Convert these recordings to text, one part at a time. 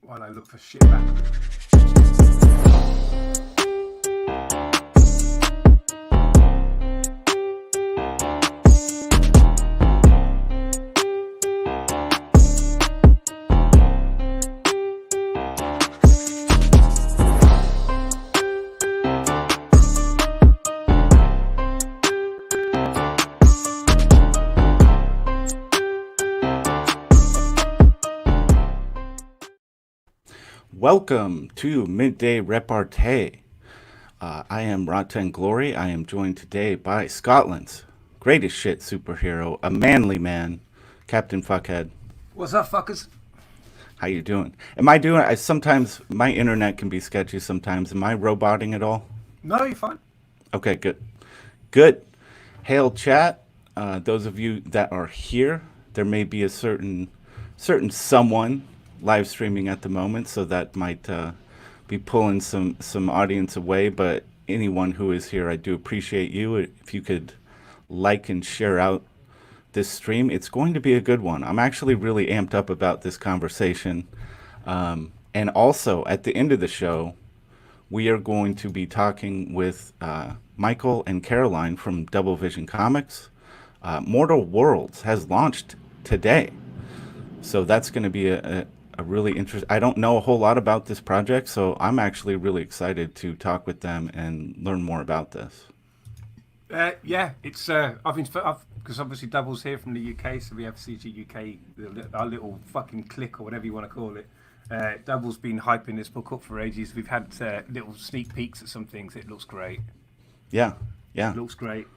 while I look for shit back. Welcome to Midday Repartee. I am Rata and Glory. I am joined today by Scotland's greatest shit superhero, a manly man, Captain Fuckhead. What's up, fuckers? How you doing? Am I doing? Sometimes my internet can be sketchy. Sometimes am I roboting at all? No, you're fine. Okay, good, good. Hail chat. Those of you that are here, there may be a certain someone live streaming at the moment, so that might be pulling some audience away. But anyone who is here, I do appreciate you. If you could like and share out this stream, it's going to be a good one. I'm actually really amped up about this conversation. And also, at the end of the show, we are going to be talking with Michael and Caroline from Double Vision Comics. Mortal Worlds has launched today. So that's going to be a really interesting. I don't know a whole lot about this project, so I'm actually really excited to talk with them and learn more about this. Yeah, it's I've been because obviously Double's here from the UK, so we have CG UK, our little fucking clique or whatever you want to call it. Double's been hyping this book up for ages. We've had little sneak peeks at some things. It looks great. Yeah. It looks great.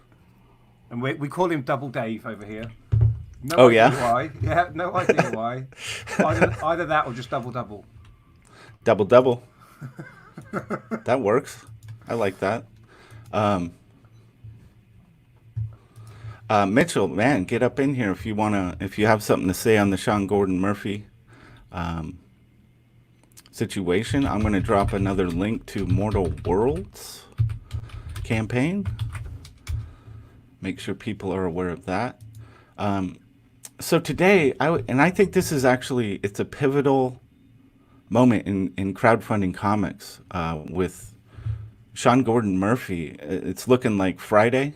And we call him Double Dave over here. No Oh, idea yeah? why. Yeah, no idea why. Either that or just double. Double. That works. I like that. Mitchell, man, get up in here if you have something to say on the Sean Gordon Murphy situation. I'm going to drop another link to Mortal Worlds campaign. Make sure people are aware of that. So today, I think this is actually, it's a pivotal moment in crowdfunding comics with Sean Gordon Murphy. It's looking like Friday.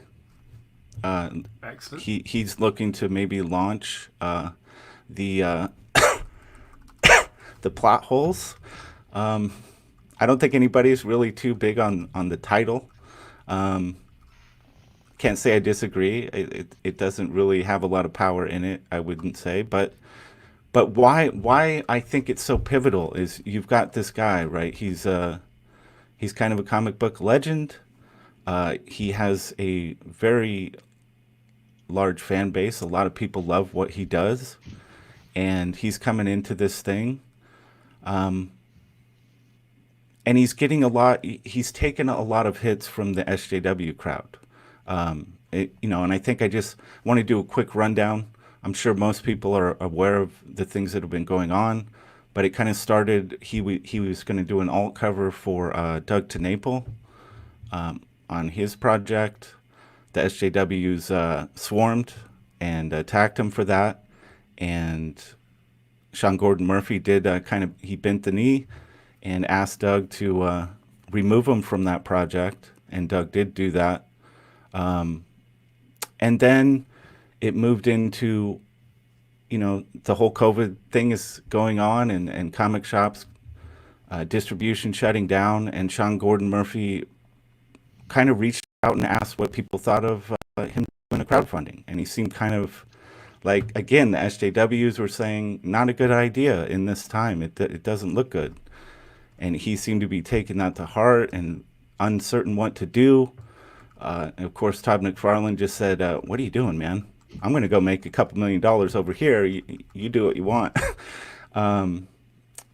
Excellent. He's looking to maybe launch the the plot holes. I don't think anybody's really too big on the title. Can't say I disagree. It doesn't really have a lot of power in it, I wouldn't say. But why I think it's so pivotal is you've got this guy, right? He's kind of a comic book legend. He has a very large fan base. A lot of people love what he does, and he's coming into this thing. And he's getting he's taken a lot of hits from the SJW crowd. And I think I just want to do a quick rundown. I'm sure most people are aware of the things that have been going on, but it kind of started, he was going to do an alt cover for Doug TeNapel on his project. The SJWs swarmed and attacked him for that. And Sean Gordon Murphy did he bent the knee and asked Doug to remove him from that project. And Doug did do that. And then it moved into, the whole COVID thing is going on and comic shops, distribution shutting down. And Sean Gordon Murphy kind of reached out and asked what people thought of him doing a crowdfunding. And he seemed kind of like, again, the SJWs were saying, not a good idea in this time. It doesn't look good. And he seemed to be taking that to heart and uncertain what to do. And of course, Todd McFarlane just said, what are you doing, man? I'm going to go make a couple $1 million over here. You do what you want. And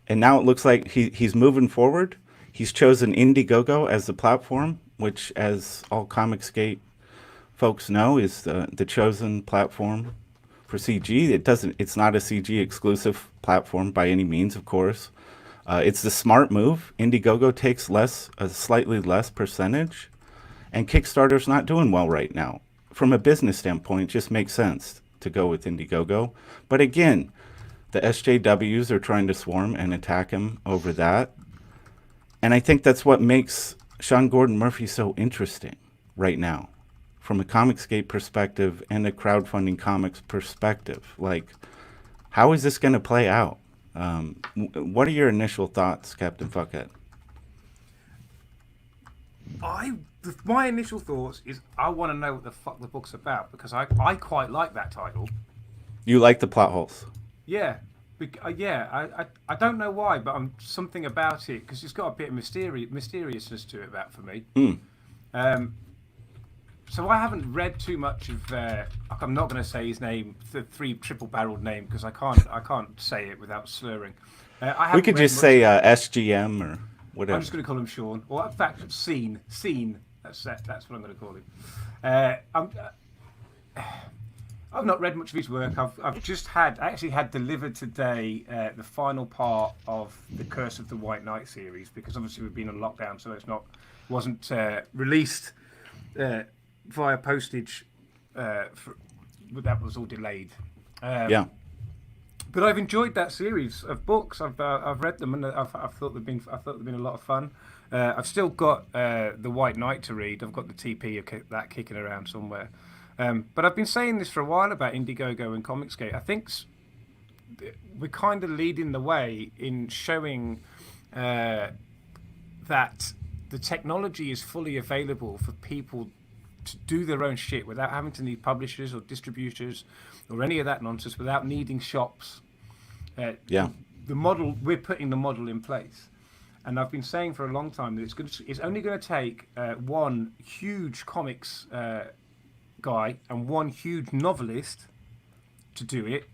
now it looks like he's moving forward. He's chosen Indiegogo as the platform, which, as all Comicsgate folks know, is the chosen platform for CG. It's not a CG exclusive platform by any means, of course. It's the smart move. Indiegogo takes a slightly less percentage. And Kickstarter's not doing well right now. From a business standpoint, it just makes sense to go with Indiegogo. But again, The SJWs are trying to swarm and attack him over that. And I think that's what makes Sean Gordon Murphy so interesting right now, from a Comicsgate perspective and a crowdfunding comics perspective. Like, how is this going to play out? What are your initial thoughts, Captain Fuckhead? My initial thoughts is I want to know what the fuck the book's about, because I quite like that title. You like the plot holes? Yeah. I don't know why, but something about it, because it's got a bit of mysteriousness to it, that for me. So I haven't read too much of. I'm not going to say his name, the three triple-barreled name, because I can't say it without slurring. We could just say SGM or whatever. I'm just going to call him Sean, or in fact, Scene. That's what I'm going to call him. I've not read much of his work. I've just actually had delivered today the final part of the Curse of the White Knight series, because obviously we've been on lockdown, so wasn't released via postage. That was all delayed. Yeah. But I've enjoyed that series of books. I've read them, and I've thought they've been a lot of fun. I've still got the White Knight to read. I've got the TP of that kicking around somewhere. But I've been saying this for a while about Indiegogo and Comicsgate. I think we're kind of leading the way in showing that the technology is fully available for people to do their own shit without having to need publishers or distributors or any of that nonsense, without needing shops. We're putting the model in place. And I've been saying for a long time that it's only going to take one huge comics guy and one huge novelist to do it,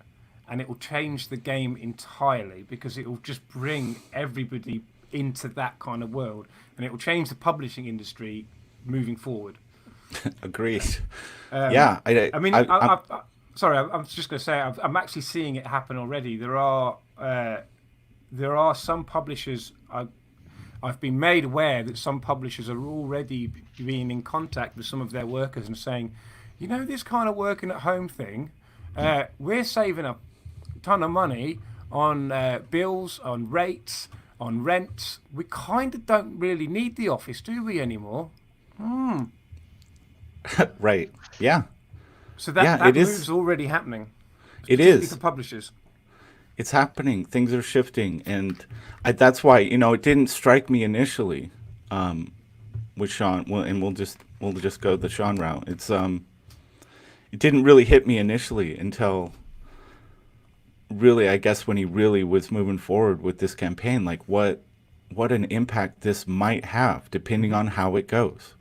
and it will change the game entirely, because it will just bring everybody into that kind of world, and it will change the publishing industry moving forward. Agreed. I mean, I'm just going to say I'm actually seeing it happen already. There are some publishers. I've been made aware that some publishers are already being in contact with some of their workers and saying, you know, this kind of working at home thing, we're saving a ton of money on bills, on rates, on rents. We kind of don't really need the office, do we, anymore? Right. Yeah. So that move's already happening. It is. For publishers. It's happening. Things are shifting, and that's why, you know, it didn't strike me initially with Sean. Well, and we'll just go the Sean route. It didn't really hit me initially until really, I guess, when he really was moving forward with this campaign. Like what an impact this might have, depending on how it goes.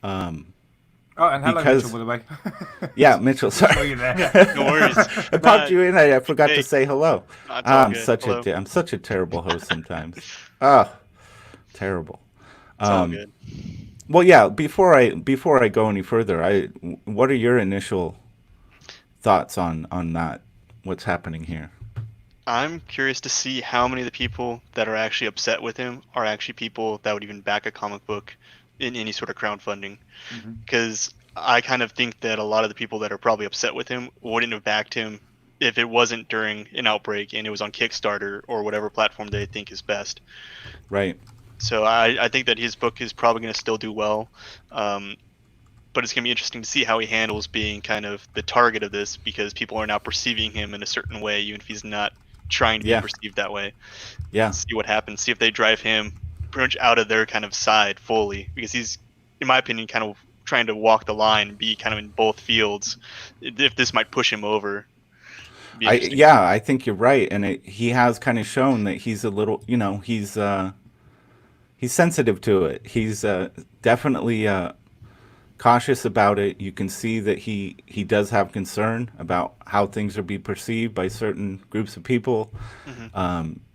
And hello, Mitchell, by the way. Yeah, Mitchell. Sorry. Yeah, no worries. I popped you in. I forgot to say hello. I'm such a terrible host sometimes. Terrible. It's all good. Well, yeah. Before I go any further, what are your initial thoughts on that? What's happening here? I'm curious to see how many of the people that are actually upset with him are actually people that would even back a comic book in any sort of crowdfunding, because I kind of think that a lot of the people that are probably upset with him wouldn't have backed him if it wasn't during an outbreak and it was on Kickstarter or whatever platform they think is best. Right. So I think that his book is probably going to still do well, but it's going to be interesting to see how he handles being kind of the target of this, because people are now perceiving him in a certain way, even if he's not trying to be perceived that way. Yeah. See what happens. See if they drive him pretty much out of their kind of side fully, because he's, in my opinion, kind of trying to walk the line, be kind of in both fields. If this might push him over. I think you're right, and he has kind of shown that he's a little, you know, he's sensitive to it. He's definitely cautious about it. You can see that he does have concern about how things are being perceived by certain groups of people.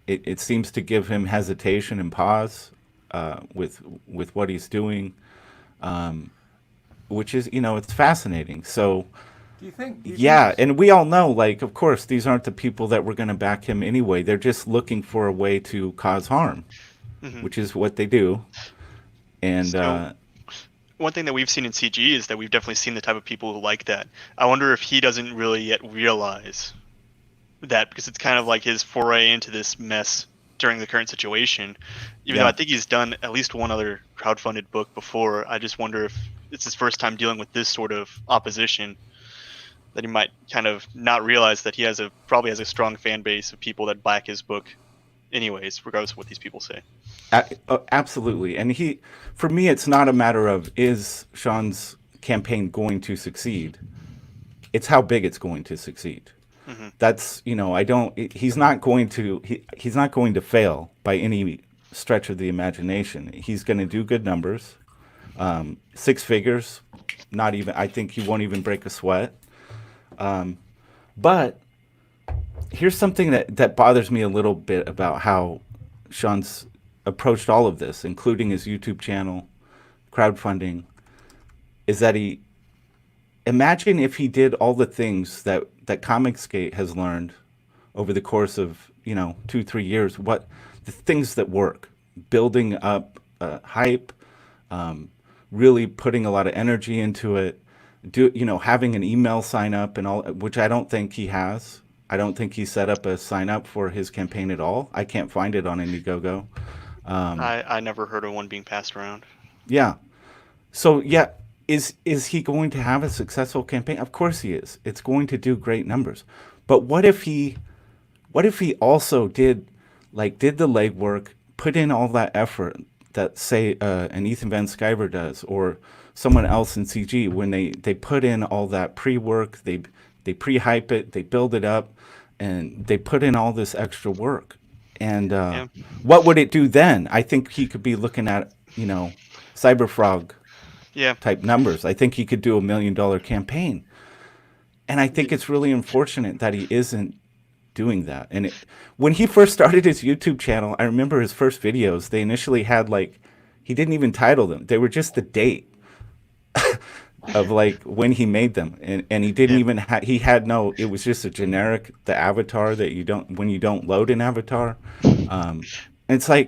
It seems to give him hesitation and pause with what he's doing, which is, you know, it's fascinating. So, do you think? And we all know, like, of course, these aren't the people that were going to back him anyway. They're just looking for a way to cause harm, which is what they do. And so, one thing that we've seen in CG is that we've definitely seen the type of people who like that. I wonder if he doesn't really yet realize that because it's kind of like his foray into this mess during the current situation. Even though I think he's done at least one other crowdfunded book before, I just wonder if it's his first time dealing with this sort of opposition, that he might kind of not realize that he probably has a strong fan base of people that back his book anyways, regardless of what these people say. Absolutely. And for me, it's not a matter of is Sean's campaign going to succeed. It's how big it's going to succeed. Mm-hmm. That's, he's not going to fail by any stretch of the imagination. He's going to do good numbers, 6 figures, not even, I think he won't even break a sweat. But here's something that bothers me a little bit about how Sean's approached all of this, including his YouTube channel, crowdfunding, is that imagine if he did all the things that Comicsgate has learned over the course of 2-3 years, what the things that work, building up hype, really putting a lot of energy into it, having an email sign up and all, which I don't think he has. I don't think he set up a sign up for his campaign at all. I can't find it on Indiegogo. I never heard of one being passed around. Yeah. So yeah, is he going to have a successful campaign? Of course he is. It's going to do great numbers. But what if he also did the legwork, put in all that effort that say an Ethan Van Sciver does, or someone else in CG, when they put in all that pre-work, they pre-hype it, they build it up, and they put in all this extra work. And what would it do then? I think he could be looking at, Cyberfrog type numbers. I think he could do $1 million campaign. And I think it's really unfortunate that he isn't doing that. And when he first started his YouTube channel, I remember his first videos, they initially had he didn't even title them. They were just the date of when he made them. And he didn't even he had no, it was just a generic, the avatar that when you don't load an avatar. And it's I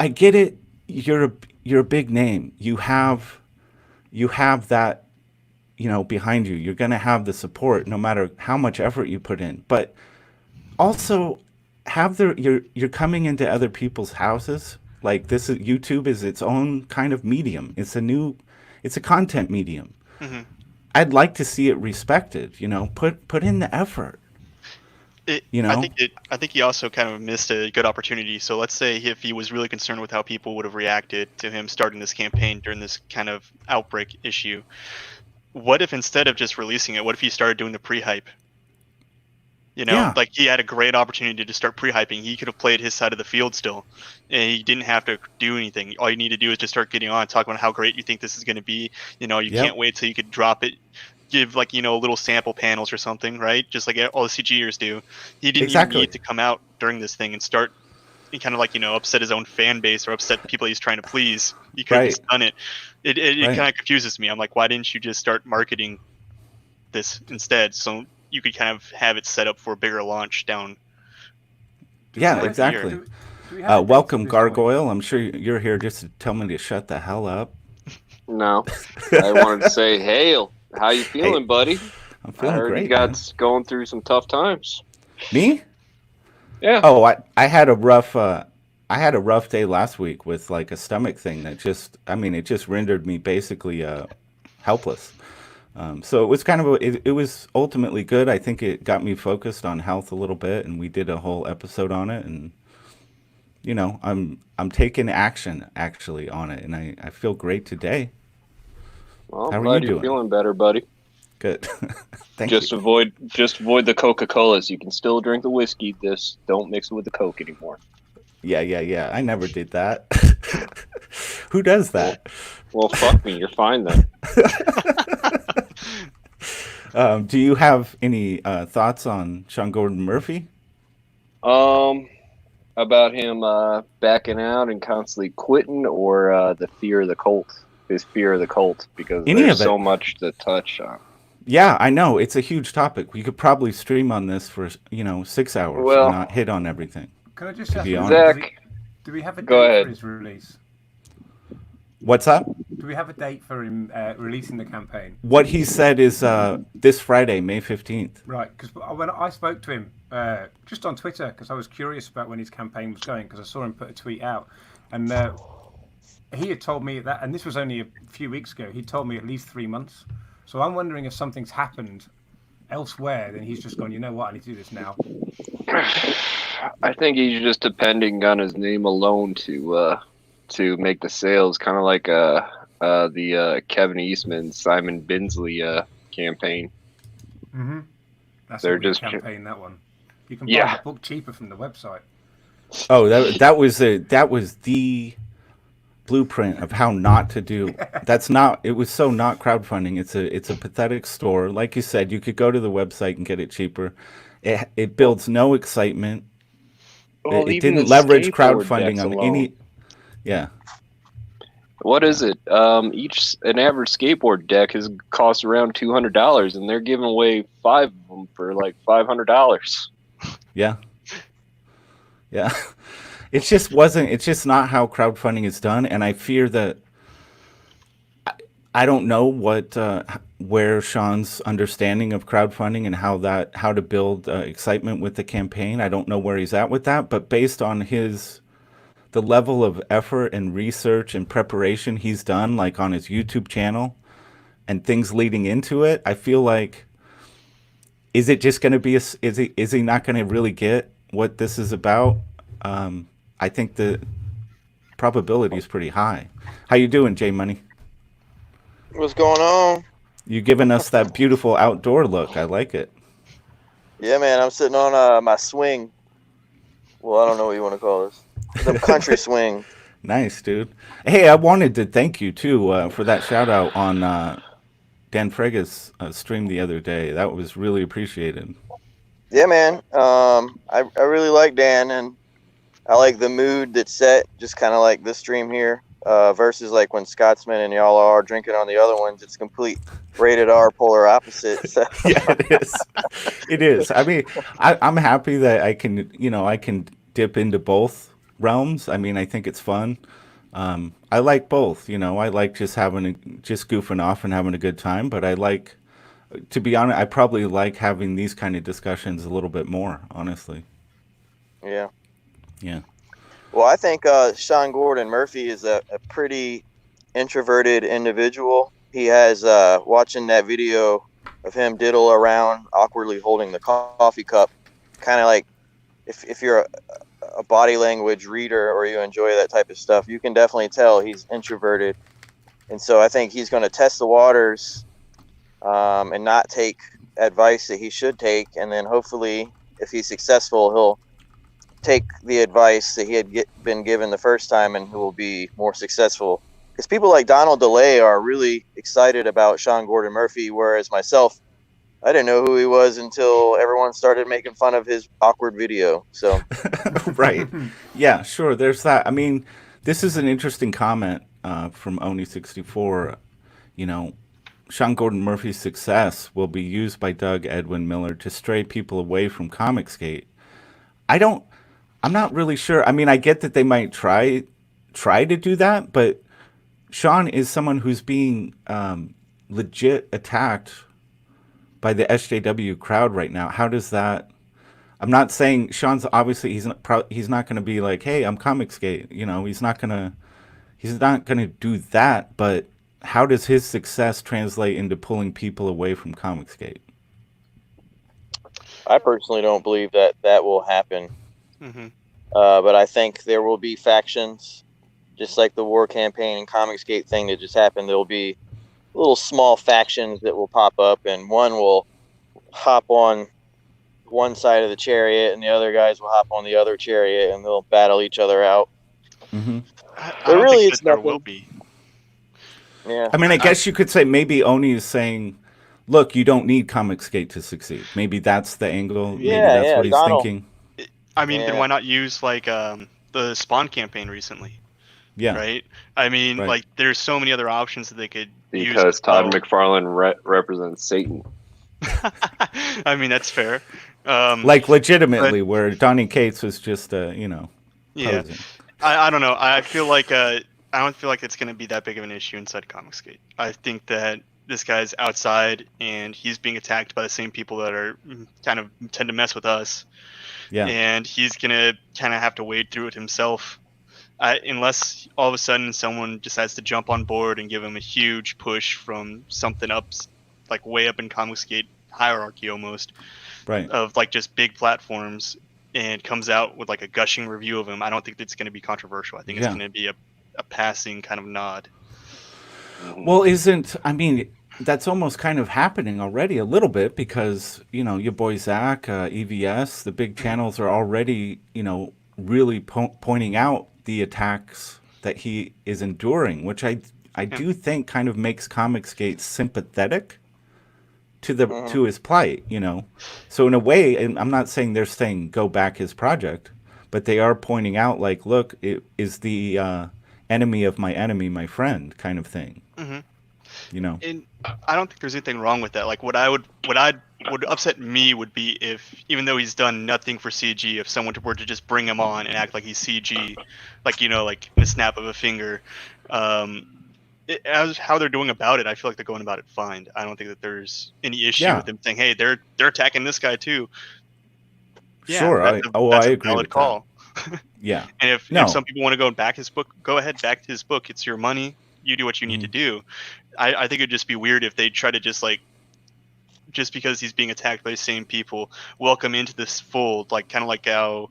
get it. You're a big name. You have that, behind you. You're going to have the support no matter how much effort you put in. But also you're coming into other people's houses. YouTube is its own kind of medium. It's a content medium. Mm-hmm. I'd like to see it respected, put in the effort. I think he also kind of missed a good opportunity. So let's say if he was really concerned with how people would have reacted to him starting this campaign during this kind of outbreak issue, what if instead of just releasing it, what if he started doing the pre-hype? He had a great opportunity to start pre-hyping. He could have played his side of the field still, and he didn't have to do anything. All you need to do is just start getting on, talk about how great you think this is going to be. Can't wait till you could drop it. Give little sample panels or something, right? Just like all the CGers do. He didn't even need to come out during this thing and start and kind of upset his own fan base or upset people he's trying to please. He could have just done it. It kind of confuses me. I'm like, why didn't you just start marketing this instead? So you could kind of have it set up for a bigger launch down. Yeah, exactly. Welcome, Gargoyle. Point? I'm sure you're here just to tell me to shut the hell up. No, I wanted to say, hail. How you feeling, buddy? I'm feeling great. You got going through some tough times. Me? Yeah. Oh, I had a rough day last week with a stomach thing that it just rendered me basically helpless. So it was it was ultimately good. I think it got me focused on health a little bit, and we did a whole episode on it. And I'm taking action actually on it, and I feel great today. Well, I'm glad you're feeling better, buddy. Good. Thank you. Avoid the Coca-Colas. You can still drink the whiskey. Don't mix it with the Coke anymore. Yeah. I never did that. Who does that? Well, fuck me. You're fine then. Do you have any thoughts on Sean Gordon Murphy? About him backing out and constantly quitting, or the fear of the cult? His fear of the cult, because there's so much to touch on. Yeah, I know. It's a huge topic. We could probably stream on this for 6 hours and not hit on everything. Can I just ask Zach, do we have a date for his release? What's up? Do Do we have a date for him releasing the campaign? What he said is this Friday, May 15th. Right, because when I spoke to him just on Twitter, because I was curious about when his campaign was going, because I saw him put a tweet out, and he had told me that, and this was only a few weeks ago, he told me at least 3 months. So I'm wondering if something's happened elsewhere, then he's just gone, you know what, I need to do this now. I think he's just depending on his name alone to make the sales, kind of like the Kevin Eastman, Simon Binsley campaign. Mm-hmm. That's They're a just campaign, that one. You can buy the book cheaper from the website. Oh, that was the blueprint of how not to do. That's not. It was so not crowdfunding. It's a pathetic store. Like you said, you could go to the website and get it cheaper. It builds no excitement. Well, it didn't leverage crowdfunding on alone. any. Yeah. What is it? An average skateboard deck costs around $200, and they're giving away 5 of them for like $500. Yeah. Yeah. It's just not how crowdfunding is done, and I fear that I don't know where Sean's understanding of crowdfunding and how to build excitement with the campaign. I don't know where he's at with that, but based on the level of effort and research and preparation he's done, like on his YouTube channel and things leading into it, I feel like, is it just going to be is he not going to really get what this is about? I think the probability is pretty high. How you doing, J Money? What's going on? You giving us that beautiful outdoor look. I like it. Yeah, man. I'm sitting on my swing. Well, I don't know what you want to call this. The country swing. Nice, dude. Hey, I wanted to thank you, too, for that shout-out on Dan Frega's stream the other day. That was really appreciated. Yeah, man. I really like Dan, and I like the mood that's set, just kind of like this stream here, versus like when Scotsman and y'all are drinking on the other ones. It's complete rated R, polar opposite. So. Yeah, it is. It is. I mean, I'm happy that I can dip into both realms. I mean, I think it's fun. I like both. I like just goofing off and having a good time. But I like, to be honest, I probably like having these kind of discussions a little bit more, honestly. Yeah. Yeah. Well, I think Sean Gordon Murphy is a pretty introverted individual. He has, watching that video of him diddle around awkwardly holding the coffee cup, kind of like if you're a body language reader or you enjoy that type of stuff, you can definitely tell he's introverted. And so I think he's going to test the waters and not take advice that he should take. And then hopefully, if he's successful, he'll take the advice that he had been given the first time and he will be more successful. Because people like Donald DeLay are really excited about Sean Gordon Murphy, whereas myself, I didn't know who he was until everyone started making fun of his awkward video. So, right. Yeah, sure. There's that. I mean, this is an interesting comment from Oni64. Sean Gordon Murphy's success will be used by Doug Edwin Miller to stray people away from Comicsgate. I'm not really sure. I mean, I get that they might try to do that, but Sean is someone who's being legit attacked by the SJW crowd right now. How does that? I'm not saying Sean's obviously he's not going to be like, hey, I'm Comicsgate. He's not gonna do that. But how does his success translate into pulling people away from Comicsgate? I personally don't believe that will happen. Mm-hmm. But I think there will be factions, just like the war campaign and Comicsgate thing that just happened. There will be little small factions that will pop up, and one will hop on one side of the chariot, and the other guys will hop on the other chariot, and they'll battle each other out. Mm-hmm. But really, it's there nothing. will be. Yeah. I mean, I guess you could say maybe Oni is saying, look, you don't need Comicsgate to succeed. Maybe that's the angle. Maybe that's what he's thinking. I mean, then why not use like the Spawn campaign recently? Yeah. Right. I mean, Right. like there's so many other options that they could use. Because Todd McFarlane represents Satan. I mean, that's fair. Like legitimately, where Donnie Cates was just, Yeah. posing. I don't know. I feel like I I don't feel like it's going to be that big of an issue inside Comicsgate. I think that this guy's outside and he's being attacked by the same people that are kind of tend to mess with us. Yeah. And he's going to kind of have to wade through it himself. Unless all of a sudden someone decides to jump on board and give him a huge push from something up, like way up in Comicsgate hierarchy almost, Right. of like just big platforms, and comes out with like a gushing review of him. I don't think it's going to be controversial. I think it's going to be a passing kind of nod. Well, I mean, that's almost kind of happening already a little bit because, your boy Zach, EVS, the big channels are already, really pointing out the attacks that he is enduring, which I do think kind of makes Comicsgate sympathetic to his plight, So in a way, and I'm not saying they're saying go back his project, but they are pointing out like, look, it is the enemy of my enemy, my friend, kind of thing. And I don't think there's anything wrong with that. Like what would upset me would be if, even though he's done nothing for CG, if someone were to just bring him on and act like he's CG, like like the snap of a finger. As how they're doing about it, I feel like they're going about it fine. I don't think that there's any issue with them saying, "Hey, they're attacking this guy too." Yeah, sure, I agree valid with call. Yeah, and if some people want to go and back his book, go ahead, back his book. It's your money. You do what you need to do. I think it'd just be weird if they try to just because he's being attacked by the same people, welcome into this fold, like kind of like how,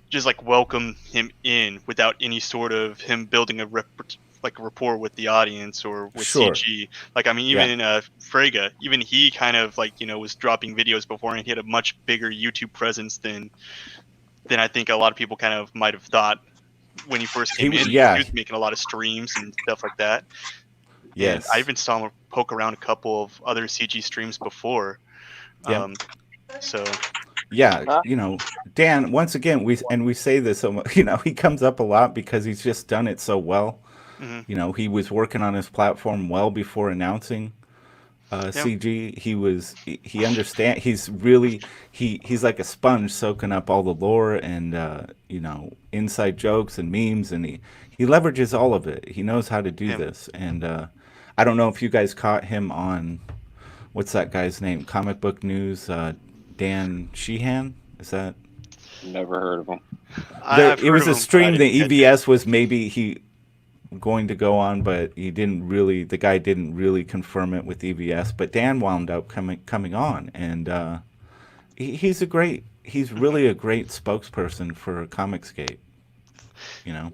just like welcome him in without any sort of him building a rapport with the audience or with CG. Like, I mean, even Frege, even he kind of was dropping videos before, and he had a much bigger YouTube presence than I think a lot of people kind of might have thought when he first came in. He was making a lot of streams and stuff like that. Yes. And I even saw him poke around a couple of other CG streams before. So. Yeah, Dan, once again, we say this, he comes up a lot because he's just done it so well. He was working on his platform well before announcing CG. He understands. He's like a sponge soaking up all the lore and inside jokes and memes, and he leverages all of it. He knows how to do this. And I don't know if you guys caught him on what's that guy's name? Comic Book News. Dan Sheehan, is that? Never heard of him. It was a stream that EVS was maybe going to go on, but the guy didn't really confirm it with EVS, but Dan wound up coming on, and he's really a great spokesperson for Comicsgate. Dan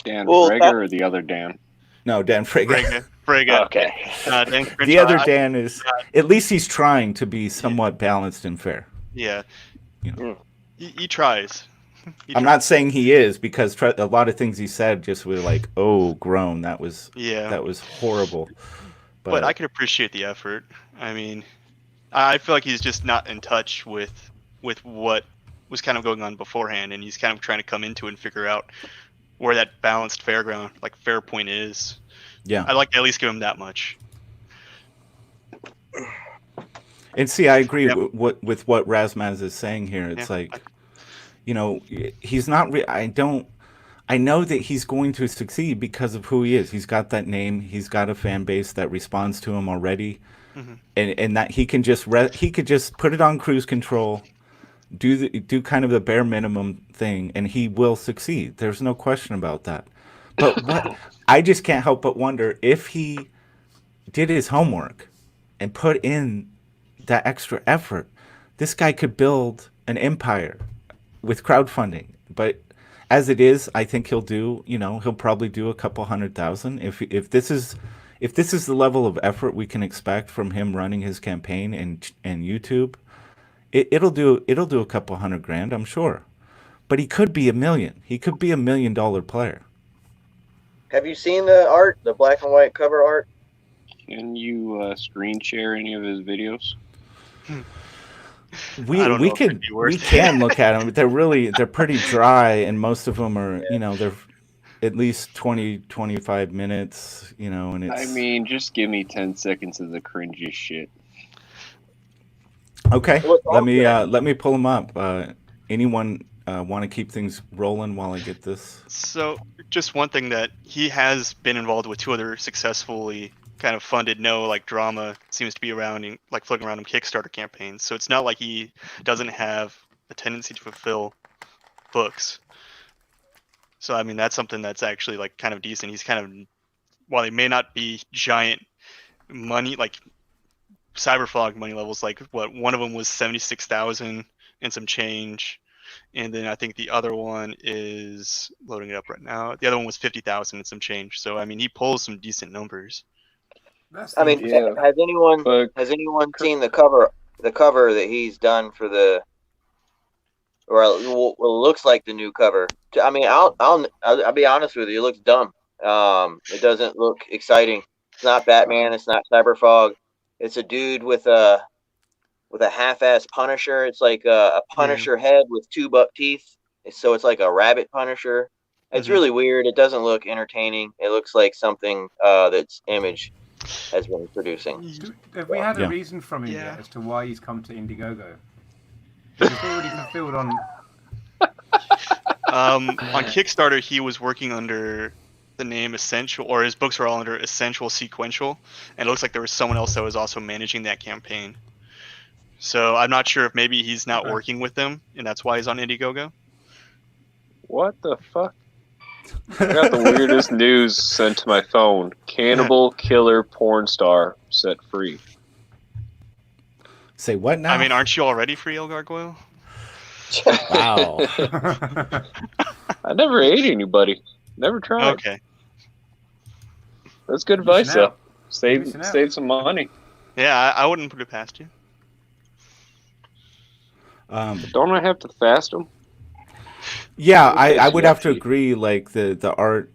Frege or the other Dan? No, Dan Frege. Frege. Okay. The other Dan is, at least he's trying to be somewhat balanced and fair. Yeah. He tries. I'm not saying he is, because a lot of things he said just were like, oh, groan. That was horrible. But I can appreciate the effort. I mean, I feel like he's just not in touch with what was kind of going on beforehand, and he's kind of trying to come into it and figure out where that balanced fair point is. Yeah, I'd like to at least give him that much. And see, I agree with what Razmaz is saying here. It's he's not. I know that he's going to succeed because of who he is. He's got that name. He's got a fan base that responds to him already, and that he can just he could just put it on cruise control, do kind of the bare minimum thing, and he will succeed. There's no question about that. But what I just can't help but wonder if he did his homework and put in that extra effort, this guy could build an empire with crowdfunding. But as it is, I think he'll probably do a couple 100,000. If this is the level of effort we can expect from him running his campaign and YouTube, it'll do a couple $100,000, I'm sure. But he could be $1 million. He could be $1 million player. Have you seen the art, the black and white cover art? Can you screen share any of his videos? We can look at them. They're pretty dry, and most of them are they're at least 20-25 minutes. And it's. I mean, just give me 10 seconds of the cringy shit. Okay, let me pull them up. Anyone want to keep things rolling while I get this? So, just one thing that he has been involved with 2 other successfully kind of funded, no like drama seems to be around, like floating around him Kickstarter campaigns. So it's not like he doesn't have a tendency to fulfill books. So I mean, that's something that's actually like kind of decent. He's kind of, while they may not be giant money, like Cyberfog money levels, like what one of them was 76,000 and some change. And then I think the other one is loading it up right now. The other one was 50,000 and some change. So I mean, he pulls some decent numbers. I mean, Yeah. has anyone But seen the cover that he's done for the, or what looks like the new cover? I mean, I'll be honest with you, it looks dumb. It doesn't look exciting. It's not Batman. It's not Cyberfog. It's a dude with a half-ass Punisher. It's like a Punisher head with 2 buck teeth. So it's like a rabbit Punisher. It's really weird. It doesn't look entertaining. It looks like something that's Image has been producing. Have we had a Yeah. reason from him Yeah. yet as to why he's come to Indiegogo? It's already fulfilled on. On Kickstarter, he was working under the name Essential, or his books were all under Essential Sequential, and it looks like there was someone else that was also managing that campaign. So I'm not sure if maybe he's not working with them, and that's why he's on Indiegogo. what the fuck? I got the weirdest news sent to my phone. Cannibal killer porn star set free. Say what now? I mean, aren't you already free, El Gargoyle? wow. I never ate anybody. Never tried. Okay. That's good advice, Missing though. out. Missing out. Save some money. Yeah, I wouldn't put it past you. Don't I have to fast them? Yeah, I It's would have to yucky. agree. Like the art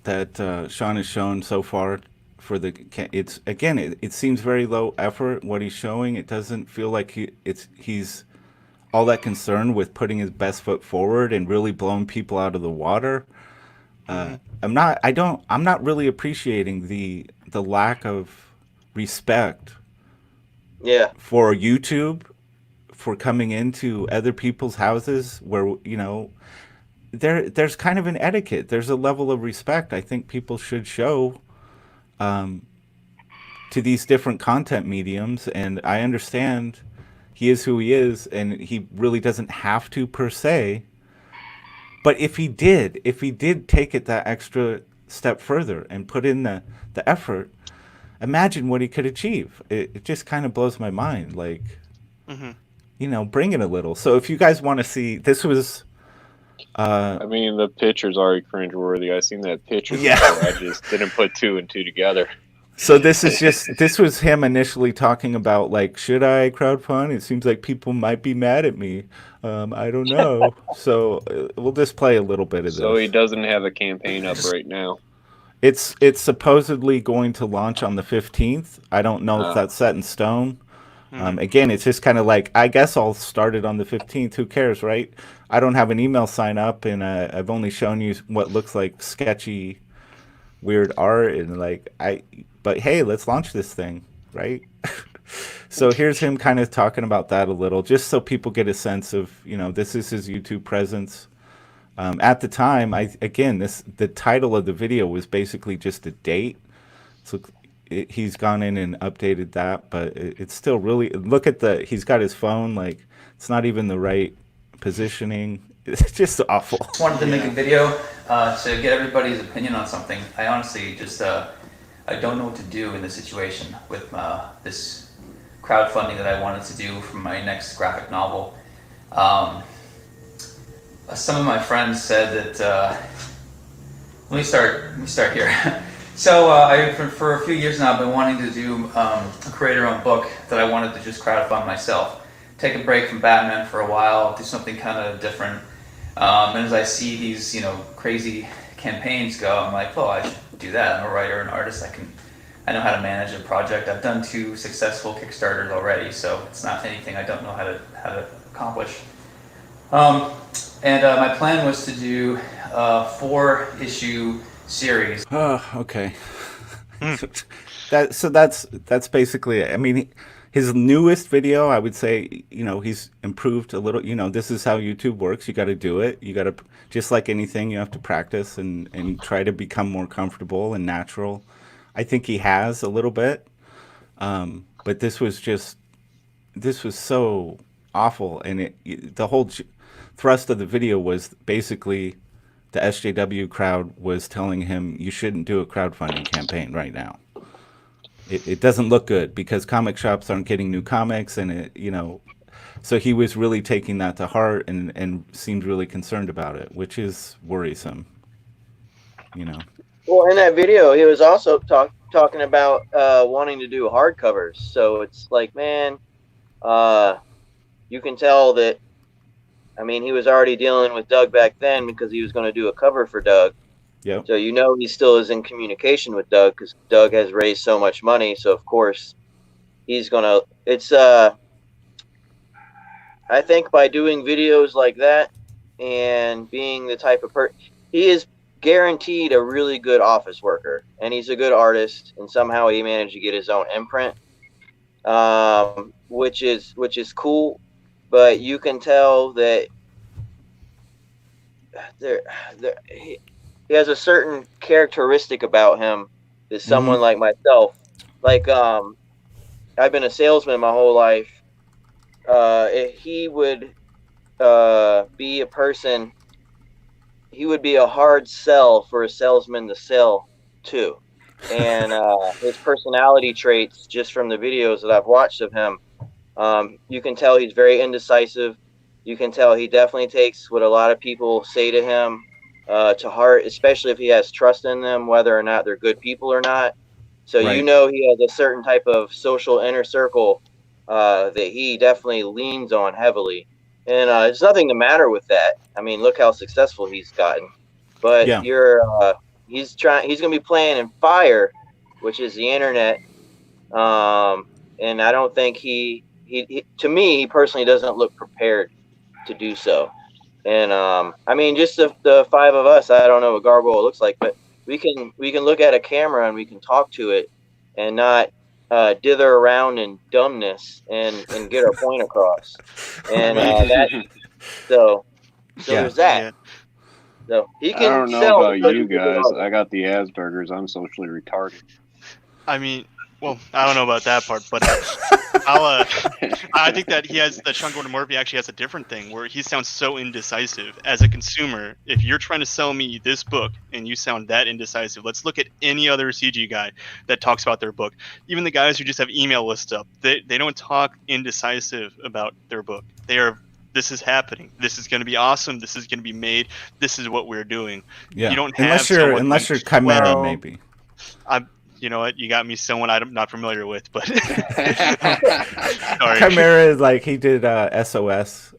that Sean has shown so far for it's again it seems very low effort what he's showing. It doesn't feel like he's all that concerned with putting his best foot forward and really blowing people out of the water. I'm not really appreciating the lack of respect Yeah. for YouTube, for coming into other people's houses where, you know, there's kind of an etiquette. There's a level of respect I think people should show to these different content mediums. And I understand he is who he is, and he really doesn't have to per se. But if he did take it that extra step further and put in the effort, imagine what he could achieve. It just kind of blows my mind. Like, you know, bring it a little. So if you guys want to see, this was. I mean, the picture's already cringeworthy. I seen that picture. Yeah. Before. I just didn't put 2 and 2 together. So this was him initially talking about, like, should I crowdfund? It seems like people might be mad at me. I don't know. So we'll just play a little bit of this. So he doesn't have a campaign up right now. It's supposedly going to launch on the 15th. I don't know if that's set in stone. Again, it's just kind of like, I guess I'll start it on the 15th. Who cares, right? I don't have an email sign up, and I've only shown you what looks like sketchy, weird art, and but hey, let's launch this thing, right? So here's him kind of talking about that a little, just so people get a sense of, you know, this is his YouTube presence. At the time, the title of the video was basically just a date. So he's gone in and updated that, but it's still really, look at he's got his phone, like, it's not even the right positioning. It's just awful. Wanted to make a video to get everybody's opinion on something. I honestly just, I don't know what to do in this situation with this crowdfunding that I wanted to do for my next graphic novel. Some of my friends said that, let me start here. So for a few years now, I've been wanting to do a creator-owned book that I wanted to just crowdfund myself. Take a break from Batman for a while, do something kind of different. And as I see these, you know, crazy campaigns go, I'm like, oh, I should do that. I'm a writer and artist. I know how to manage a project. I've done 2 successful Kickstarters already, so it's not anything I don't know how to accomplish. And my plan was to do a 4-issue series. Oh, okay. That's basically it. I mean, his newest video, I would say, he's improved a little. This is how YouTube works. You got to do it. You got to, just like anything, you have to practice and try to become more comfortable and natural. I think he has a little bit. But this was so awful. And the whole thrust of the video was basically the SJW crowd was telling him, you shouldn't do a crowdfunding campaign right now. It doesn't look good because comic shops aren't getting new comics, and so he was really taking that to heart and seemed really concerned about it, which is worrisome. Well, in that video, he was also talking about wanting to do hardcovers. So it's like, man, you can tell that. I mean, he was already dealing with Doug back then because he was going to do a cover for Doug. Yep. So he still is in communication with Doug because Doug has raised so much money. So of course, he's gonna. It's I think by doing videos like that and being the type of person, he is guaranteed a really good office worker, and he's a good artist, and somehow he managed to get his own imprint, which is cool. But you can tell that he has a certain characteristic about him that someone like myself, like I've been a salesman my whole life. He would be a person. He would be a hard sell for a salesman to sell to, and his personality traits, just from the videos that I've watched of him, you can tell he's very indecisive. You can tell he definitely takes what a lot of people say to him to heart, especially if he has trust in them, whether or not they're good people or not. So Right. he has a certain type of social inner circle that he definitely leans on heavily. And there's nothing the matter with that. I mean, look how successful he's gotten. But Yeah. he's going to be playing in fire, which is the internet. And I don't think he to me, he personally doesn't look prepared to do so. And I mean, just the five of us, I don't know what Gargoyle looks like, but we can look at a camera and we can talk to it and not dither around in dumbness and get our point across. And so Yeah. there's that. Yeah. So he I can don't know sell about you because guys. he's a- I got the Asperger's. I'm socially retarded. I mean, well, I don't know about that part, but I think that Sean Gordon Murphy actually has a different thing where he sounds so indecisive. As a consumer, if you're trying to sell me this book and you sound that indecisive, let's look at any other CG guy that talks about their book. Even the guys who just have email lists up, they don't talk indecisive about their book. This is happening. This is going to be awesome. This is going to be made. This is what we're doing. Yeah. You don't unless have you're someone like, Chimera, well, maybe. You know what? You got me someone I'm not familiar with, but sorry. Chimera is like he did SOS.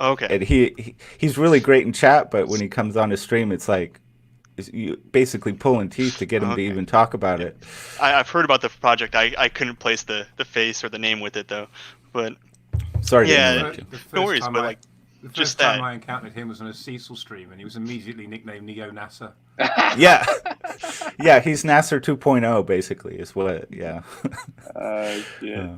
Okay. And he's really great in chat, but when he comes on his stream, it's like you basically pulling teeth to get him to Okay. even talk about it. I've heard about the project. I couldn't place the face or the name with it though, but Sorry Yeah. to interrupt you. The first no worries. time But I- like, the first just time that. I encountered him was on a Cecil stream, and he was immediately nicknamed Neo NASA. Yeah. Yeah, he's Nasser 2.0 basically is what, yeah. Yeah.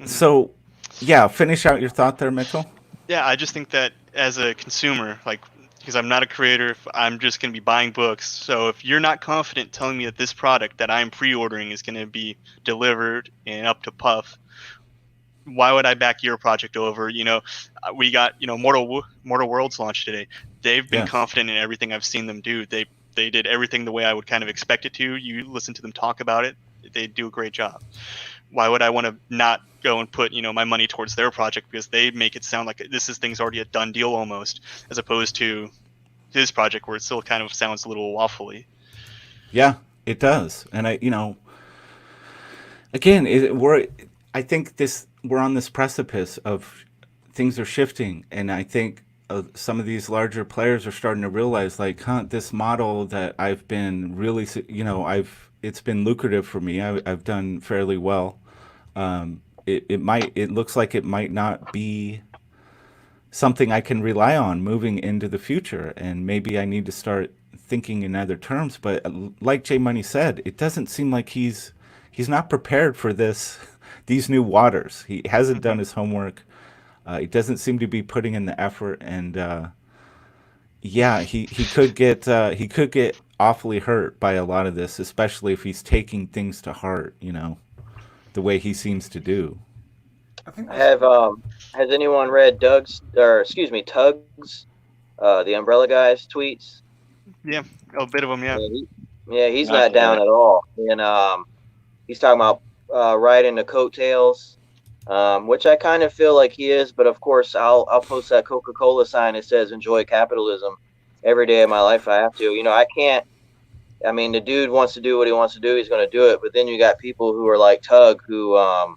So, yeah, finish out your thought there, Mitchell. yeah, I just think that as a consumer, like, because I'm not a creator, I'm just going to be buying books. So if you're not confident telling me that this product that I'm pre-ordering is going to be delivered and up to puff, why would I back your project over? We got Mortal Worlds launched today. They've been Yeah. confident in everything I've seen them do. They did everything the way I would kind of expect it to. You listen to them talk about it, they do a great job. Why would I want to not go and put my money towards their project, because they make it sound like thing's already a done deal almost, as opposed to his project where it still kind of sounds a little waffly. Yeah, it does. And again, I think we're on this precipice of things are shifting, and I think some of these larger players are starting to realize, like, this model that I've been really, it's been lucrative for me. I've done fairly well. It looks like it might not be something I can rely on moving into the future, and maybe I need to start thinking in other terms. But like J Money said, it doesn't seem like he's he's not prepared for these new waters. He hasn't done his homework. He doesn't seem to be putting in the effort, and he could get awfully hurt by a lot of this, especially if he's taking things to heart. The way he seems to do. I think Has anyone read Tug's, the Umbrella Guy's tweets? Yeah, a bit of them, yeah. He's not down at all, and he's talking about riding the coattails, which I kind of feel like he is. But of course, I'll post that Coca-Cola sign that says "Enjoy capitalism" every day of my life. I have to. I can't. I mean, the dude wants to do what he wants to do. He's going to do it. But then you got people who are like Tug, who are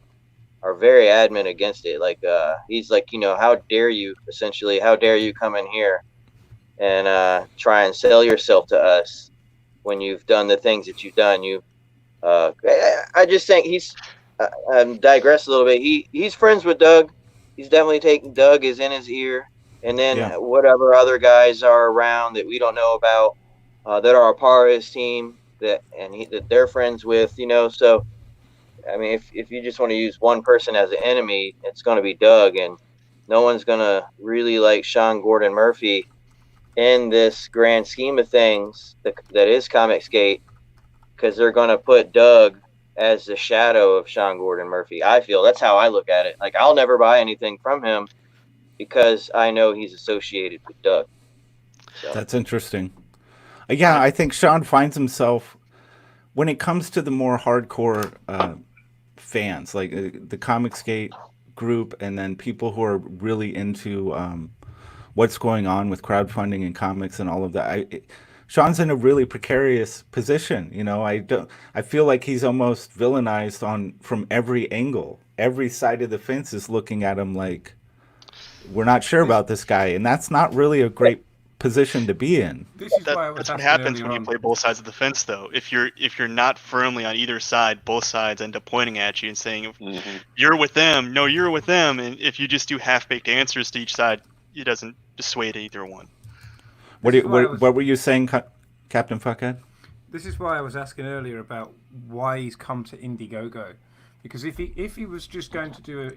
very adamant against it. Like he's like, how dare you? Essentially, how dare you come in here and try and sell yourself to us when you've done the things that you've done? I just think he's. Digress a little bit. He's friends with Doug. He's definitely taking Doug is in his ear, and then whatever other guys are around that we don't know about that are a part of his team that they're friends with. So I mean, if you just want to use one person as an enemy, it's going to be Doug, and no one's going to really like Sean Gordon Murphy in this grand scheme of things that is Comicsgate, because they're going to put Doug as the shadow of Sean Gordon Murphy. I feel that's how I look at it. Like, I'll never buy anything from him because I know he's associated with Doug. So. That's interesting. Yeah, I think Sean finds himself, when it comes to the more hardcore fans, like the Comicsgate group, and then people who are really into what's going on with crowdfunding and comics and all of that. Sean's in a really precarious position. I feel like he's almost villainized from every angle. Every side of the fence is looking at him like, we're not sure about this guy, and that's not really a great position to be in. That's what happens when you play both sides of the fence, though. If you're not firmly on either side, both sides end up pointing at you and saying, "You're with them." No, you're with them. And if you just do half-baked answers to each side, it doesn't dissuade either one. What were you saying, Captain Fuckhead? This is why I was asking earlier about why he's come to Indiegogo, because if he was just going to do a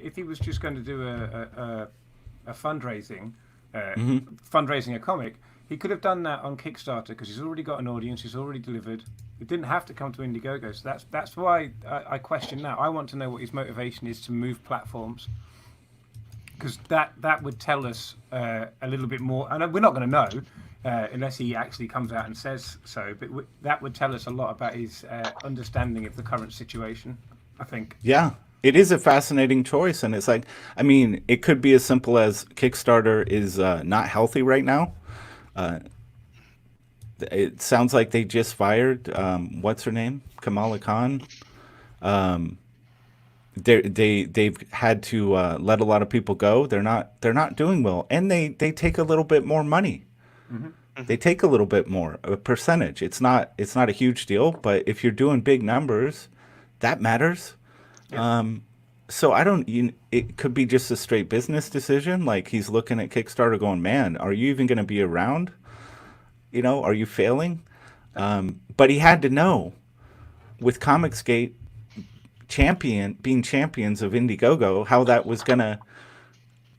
fundraising a comic, he could have done that on Kickstarter, because he's already got an audience, he's already delivered. It didn't have to come to Indiegogo, so that's why I question that. I want to know what his motivation is to move platforms, because that would tell us a little bit more, and we're not going to know unless he actually comes out and says so, but that would tell us a lot about his understanding of the current situation, I think. Yeah, it is a fascinating choice, and it's like, I mean, it could be as simple as Kickstarter is not healthy right now. It sounds like they just fired, what's her name? Kamala Khan. They've had to let a lot of people go. They're not doing well, and they take a little bit more money. They take a little bit more, a percentage. It's not a huge deal, but if you're doing big numbers, that matters. Yeah. So it could be just a straight business decision. Like, he's looking at Kickstarter going, man, are you even going to be around? Are you failing? But he had to know, with Comicsgate being champions of Indiegogo, how that was going to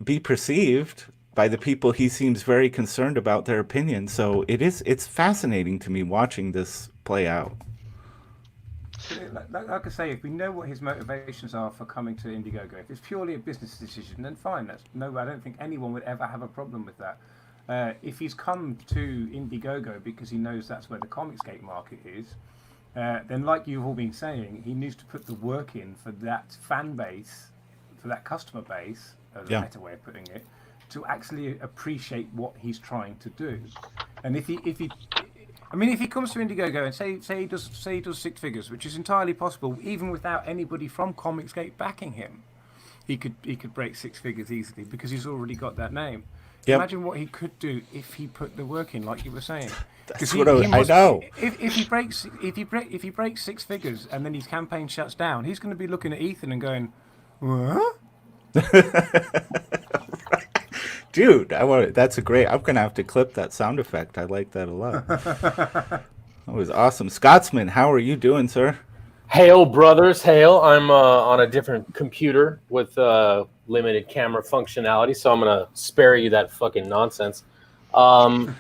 be perceived by the people he seems very concerned about their opinion. So it's fascinating to me watching this play out. Like I say, if we know what his motivations are for coming to Indiegogo, if it's purely a business decision, then fine. I don't think anyone would ever have a problem with that. If he's come to Indiegogo because he knows that's where the Comicsgate market is, then, like you've all been saying, he needs to put the work in for that fan base, for that customer base, a better way of putting it, to actually appreciate what he's trying to do. And if he comes to Indiegogo and say he does six figures, which is entirely possible, even without anybody from Comicsgate backing him, he could break six figures easily because he's already got that name. Yep. Imagine what he could do if he put the work in, like you were saying. That's what I know. If he breaks six figures and then his campaign shuts down, he's going to be looking at Ethan and going, "What?" Dude, that's a great. I'm gonna have to clip that sound effect. I like that a lot. That was awesome. Scotsman, how are you doing, sir? Hail, brothers, hail. I'm on a different computer with limited camera functionality, so I'm going to spare you that fucking nonsense. Oh,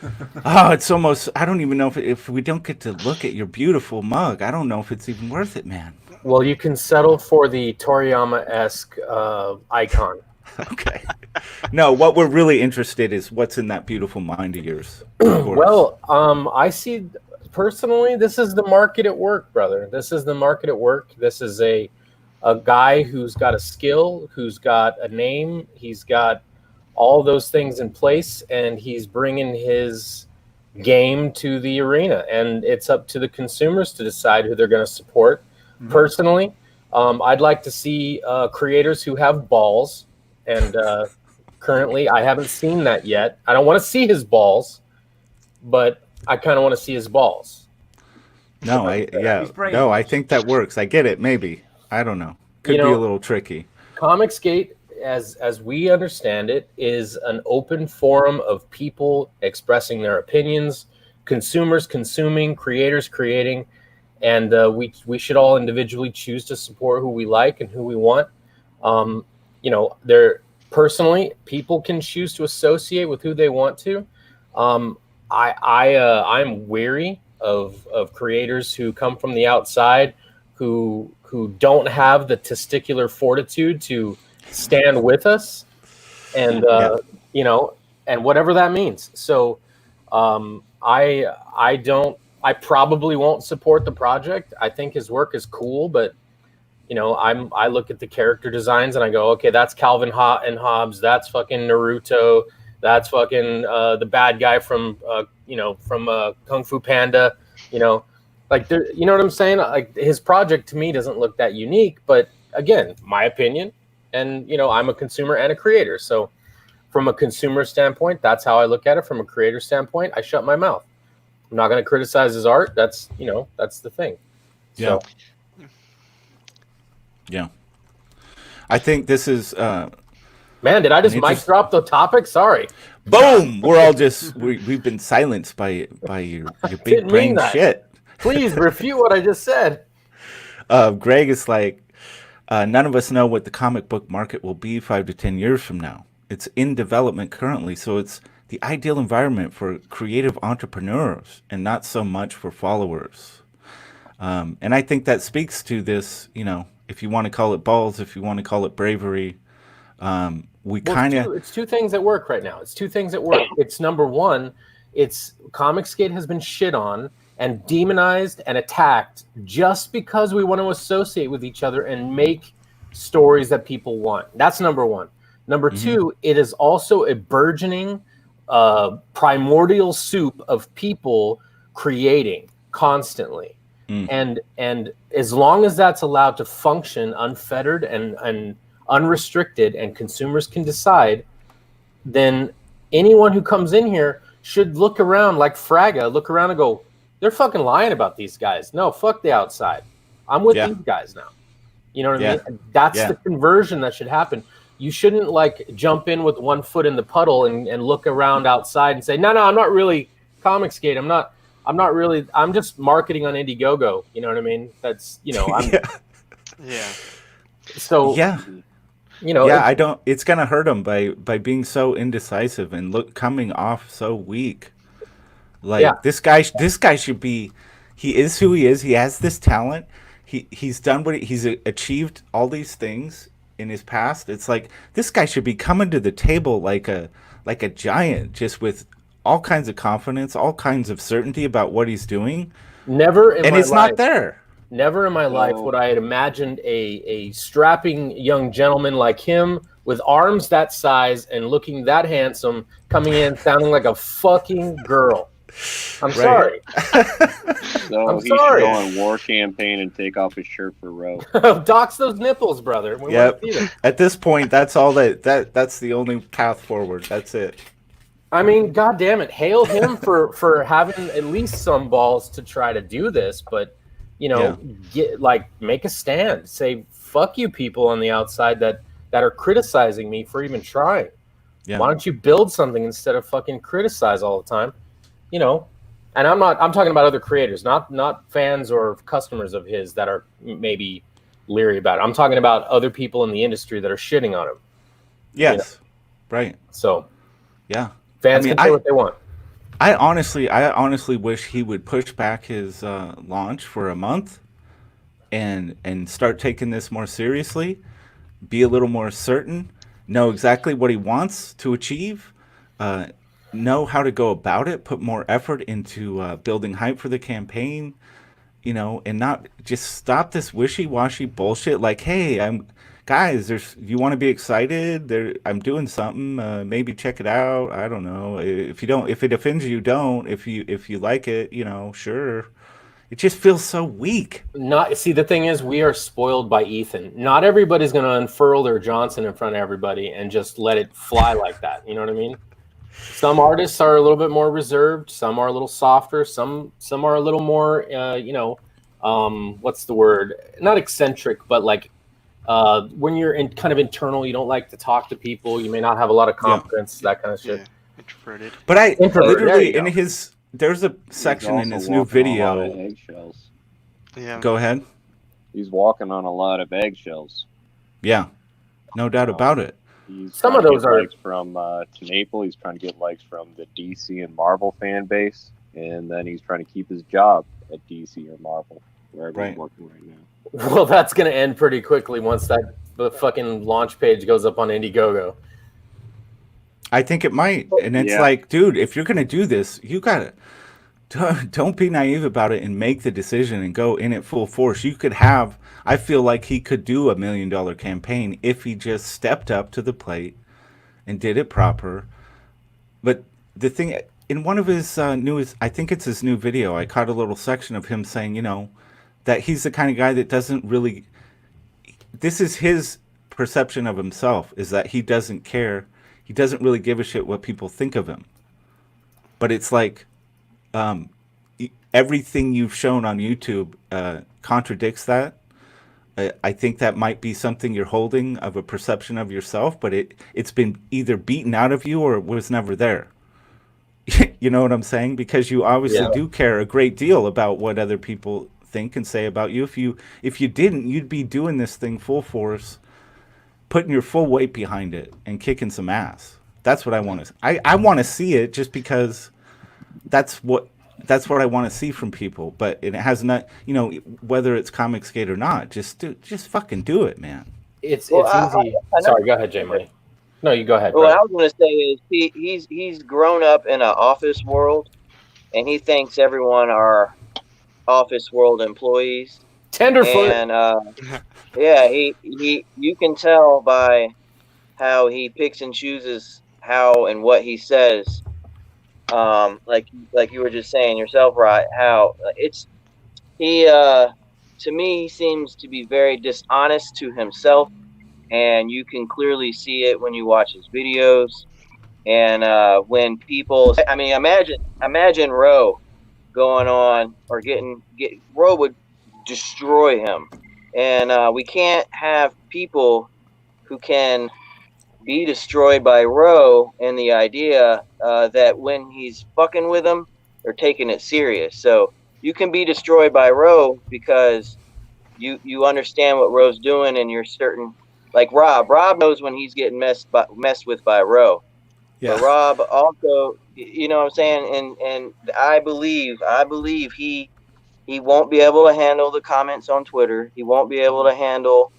it's almost, I don't even know if we don't get to look at your beautiful mug, I don't know if it's even worth it, man. Well, you can settle for the Toriyama-esque icon. Okay. No, what we're really interested is what's in that beautiful mind of yours. Of course. Well, I see, personally, this is the market at work, brother. This is the market at work. This is a guy who's got a skill, who's got a name, he's got all those things in place, and he's bringing his game to the arena. And it's up to the consumers to decide who they're going to support. Mm-hmm. Personally, I'd like to see creators who have balls, and currently I haven't seen that yet. I don't want to see his balls, but I kind of want to see his balls. No, I think that works. I get it. Maybe, I don't know. Could be a little tricky. Comicsgate, as we understand it, is an open forum of people expressing their opinions, consumers consuming, creators creating, and we should all individually choose to support who we like and who we want. Personally, people can choose to associate with who they want to. I'm weary of creators who come from the outside, who don't have the testicular fortitude to stand with us, and and whatever that means. So I probably won't support the project. I think his work is cool, but I look at the character designs and I go, okay, that's Calvin and Hobbes, that's fucking Naruto, that's fucking the bad guy from Kung Fu Panda, you know what I'm saying? Like, his project to me doesn't look that unique, but again, my opinion, and I'm a consumer and a creator, so from a consumer standpoint, that's how I look at it. From a creator standpoint, I shut my mouth. I'm not going to criticize his art. That's that's the thing. Yeah. So. Yeah. I think this is man, did I just mic drop the topic? Sorry. Boom! We're all just we've been silenced by your big brain shit. Please refute what I just said. Greg is like, none of us know what the comic book market will be 5 to 10 years from now. It's in development currently, so it's the ideal environment for creative entrepreneurs and not so much for followers. And I think that speaks to this, if you want to call it balls, if you want to call it bravery, it's two things at work right now. It's two things at work. It's number one, it's Comicsgate has been shit on and demonized and attacked just because we want to associate with each other and make stories that people want. That's number one. Number two, it is also a burgeoning primordial soup of people creating constantly. And as long as that's allowed to function unfettered and unrestricted, and consumers can decide, then anyone who comes in here should look around like Fraga, look around and go, they're fucking lying about these guys. No, fuck the outside. I'm with these guys now. You know what I mean? That's the conversion that should happen. You shouldn't jump in with one foot in the puddle and look around outside and say, no, I'm not really Comicsgate. I'm not really. I'm just marketing on Indiegogo. You know what I mean? That's Yeah. So I don't. It's gonna hurt him by being so indecisive and coming off so weak. This guy should be. He is who he is. He has this talent. He's done he's achieved all these things in his past. It's like this guy should be coming to the table like a giant, just with all kinds of confidence, all kinds of certainty about what he's doing. It's not there. Never in my life would I have imagined a strapping young gentleman like him with arms that size and looking that handsome coming in sounding like a fucking girl. I'm sorry. So he should go on war campaign and take off his shirt for Roe. Dox those nipples, brother. Yep. At this point, that's all that's the only path forward. That's it. I mean, God damn it. Hail him for having at least some balls to try to do this, but make a stand. Say fuck you people on the outside that are criticizing me for even trying. Yeah. Why don't you build something instead of fucking criticize all the time? And I'm talking about other creators, not fans or customers of his that are maybe leery about it. I'm talking about other people in the industry that are shitting on him. Yes. Right. So Yeah. fans can say what they want. I honestly wish he would push back his launch for a month and start taking this more seriously, be a little more certain, know exactly what he wants to achieve, know how to go about it, put more effort into building hype for the campaign, and not just stop this wishy-washy bullshit. Like, hey, guys, you want to be excited? I'm doing something. Maybe check it out. I don't know. If it offends you, don't. If you like it, sure. It just feels so weak. The thing is, we are spoiled by Ethan. Not everybody's going to unfurl their Johnson in front of everybody and just let it fly like that. You know what I mean? Some artists are a little bit more reserved. Some are a little softer. Some are a little more, what's the word? Not eccentric, but like when you're kind of internal, you don't like to talk to people. You may not have a lot of confidence, that kind of shit. Yeah, introverted. But literally there you go. There's a section in his new video. Eggshells. Yeah. Go ahead. He's walking on a lot of eggshells. Yeah, no doubt about it. He's Some trying of to those get are likes from Naples. He's trying to get likes from the DC and Marvel fan base, and then he's trying to keep his job at DC or Marvel, wherever he's working right now. Well, that's going to end pretty quickly once the fucking launch page goes up on Indiegogo. I think it might, and it's like, dude, if you're gonna do this, you gotta don't be naive about it and make the decision and go in it full force. I feel like he could do $1 million campaign if he just stepped up to the plate and did it proper. But the thing, in one of his newest, I think it's his new video, I caught a little section of him saying, that he's the kind of guy that doesn't really. This is his perception of himself, is that he doesn't care. He doesn't really give a shit what people think of him. But it's like everything you've shown on YouTube contradicts that. I think that might be something you're holding of a perception of yourself, but it's been either beaten out of you or it was never there. You know what I'm saying? Because you obviously do care a great deal about what other people think and say about you. If you didn't, you'd be doing this thing full force, putting your full weight behind it and kicking some ass. That's what I want to. I want to see it just because that's what I want to see from people. But it has not, whether it's Comic Skate or not. Just fucking do it, man. It's easy. Sorry, go ahead, Jay Money. No, you go ahead. What I was going to say is he's grown up in an office world, and he thinks everyone are office world employees. Tenderfoot. And you can tell by how he picks and chooses how and what he says. Like you were just saying yourself, right? How to me, he seems to be very dishonest to himself, and you can clearly see it when you watch his videos. And when people, imagine Roe going on or Roe would destroy him. And we can't have people who can be destroyed by Roe and the idea that when he's fucking with them, they're taking it serious. So you can be destroyed by Roe because you understand what Roe's doing, and you're certain. Like Rob knows when he's getting messed with by Roe. Yeah. But Rob also, you know what I'm saying, and I believe he won't be able to handle the comments on Twitter. He won't be able to handle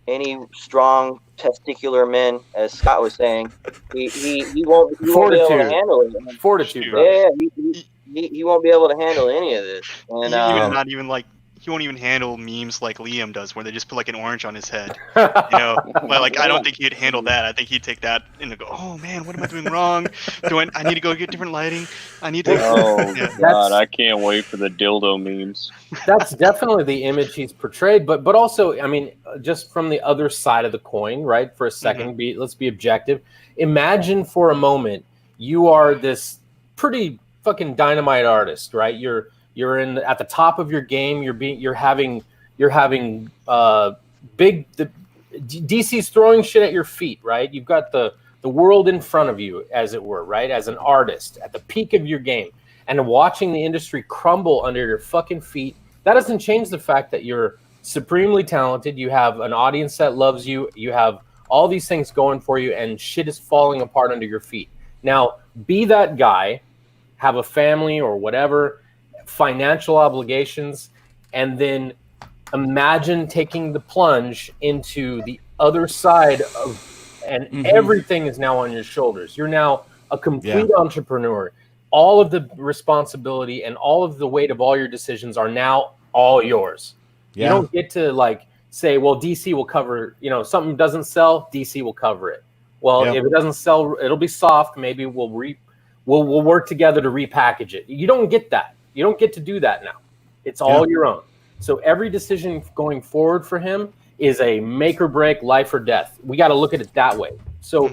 any strong testicular men, as Scott was saying. He won't be able to handle it. Fortitude, bro. Yeah, he won't be able to handle any of this. And he won't even handle memes like Liam does, where they just put like an orange on his head. I don't think he'd handle that. I think he'd take that and go, "Oh man, what am I doing wrong? I need to go get different lighting. I need to." Oh God, I can't wait for the dildo memes. That's definitely the image he's portrayed, but also, just from the other side of the coin, right? For a second, let's be objective. Imagine for a moment you are this pretty fucking dynamite artist, right? You're at the top of your game. You're having DC's throwing shit at your feet, right? You've got the the world in front of you, as it were, right? As an artist at the peak of your game, and watching the industry crumble under your fucking feet, that doesn't change the fact that you're supremely talented. You have an audience that loves you. You have all these things going for you, and shit is falling apart under your feet. Now, be that guy, have a family or whatever, financial obligations, and then imagine taking the plunge into the other side of, and everything is now on your shoulders. You're now a complete entrepreneur. All of the responsibility and all of the weight of all your decisions are now all yours. You don't get to like say, well, DC will cover, something doesn't sell, DC will cover it. Well, if it doesn't sell, it'll be soft. Maybe we'll work together to repackage it. You don't get that. You don't get to do that now. It's all your own. So every decision going forward for him is a make or break, life or death. We got to look at it that way. So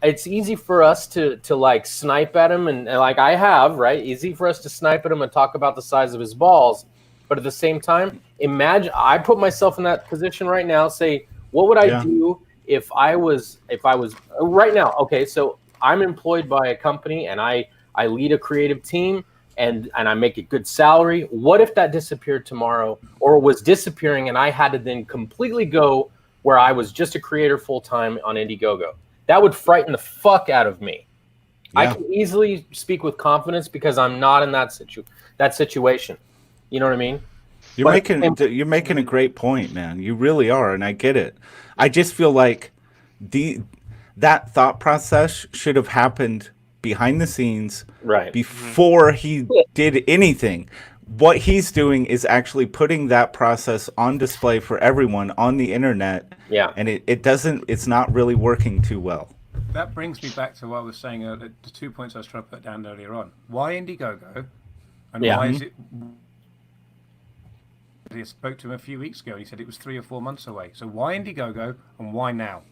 it's easy for us to like snipe at him, and like I have, right? Easy for us to snipe at him and talk about the size of his balls. But at the same time, imagine I put myself in that position right now. Say, what would I do if I was right now? Okay, so I'm employed by a company and I lead a creative team and I make a good salary. What if that disappeared tomorrow, or was disappearing, and I had to then completely go where I was just a creator full time on Indiegogo? That would frighten the fuck out of me. I can easily speak with confidence because I'm not in that situation. You know what I mean? You're making a great point, man. You really are, and I get it. I just feel like that thought process should have happened behind the scenes, right, before he did anything. What he's doing is actually putting that process on display for everyone on the internet. Yeah, and it's not really working too well. That brings me back to what I was saying, the 2 points I was trying to put down earlier on. Why Indiegogo? And why is it? I spoke to him a few weeks ago and he said it was 3 or 4 months away. So why Indiegogo and why now?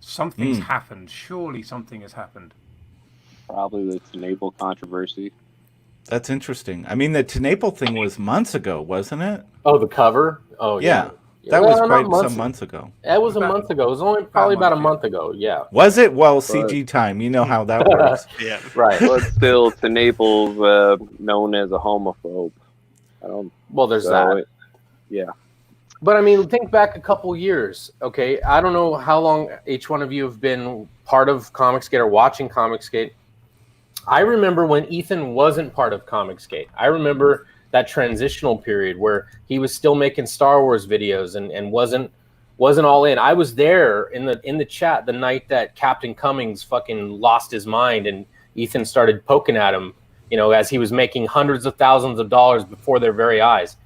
Something's happened. Surely something has happened. Probably the Tenable controversy. That's interesting. I mean, the Tenable thing was months ago, wasn't it? Oh, the cover? Oh, yeah. That was quite some months ago. That was a month ago. It was only probably about a month ago, yeah. Was it? Well, CG time. You know how that works. Yeah. Right. But still, Tenable's known as a homophobe. Well, there's that. Yeah. But I mean, think back a couple years, okay? I don't know how long each one of you have been part of Comicsgate or watching Comicsgate. I remember when Ethan wasn't part of Comicsgate. I remember that transitional period where he was still making Star Wars videos and wasn't all in. I was there in the chat the night that Captain Cummings fucking lost his mind and Ethan started poking at him, as he was making hundreds of thousands of dollars before their very eyes.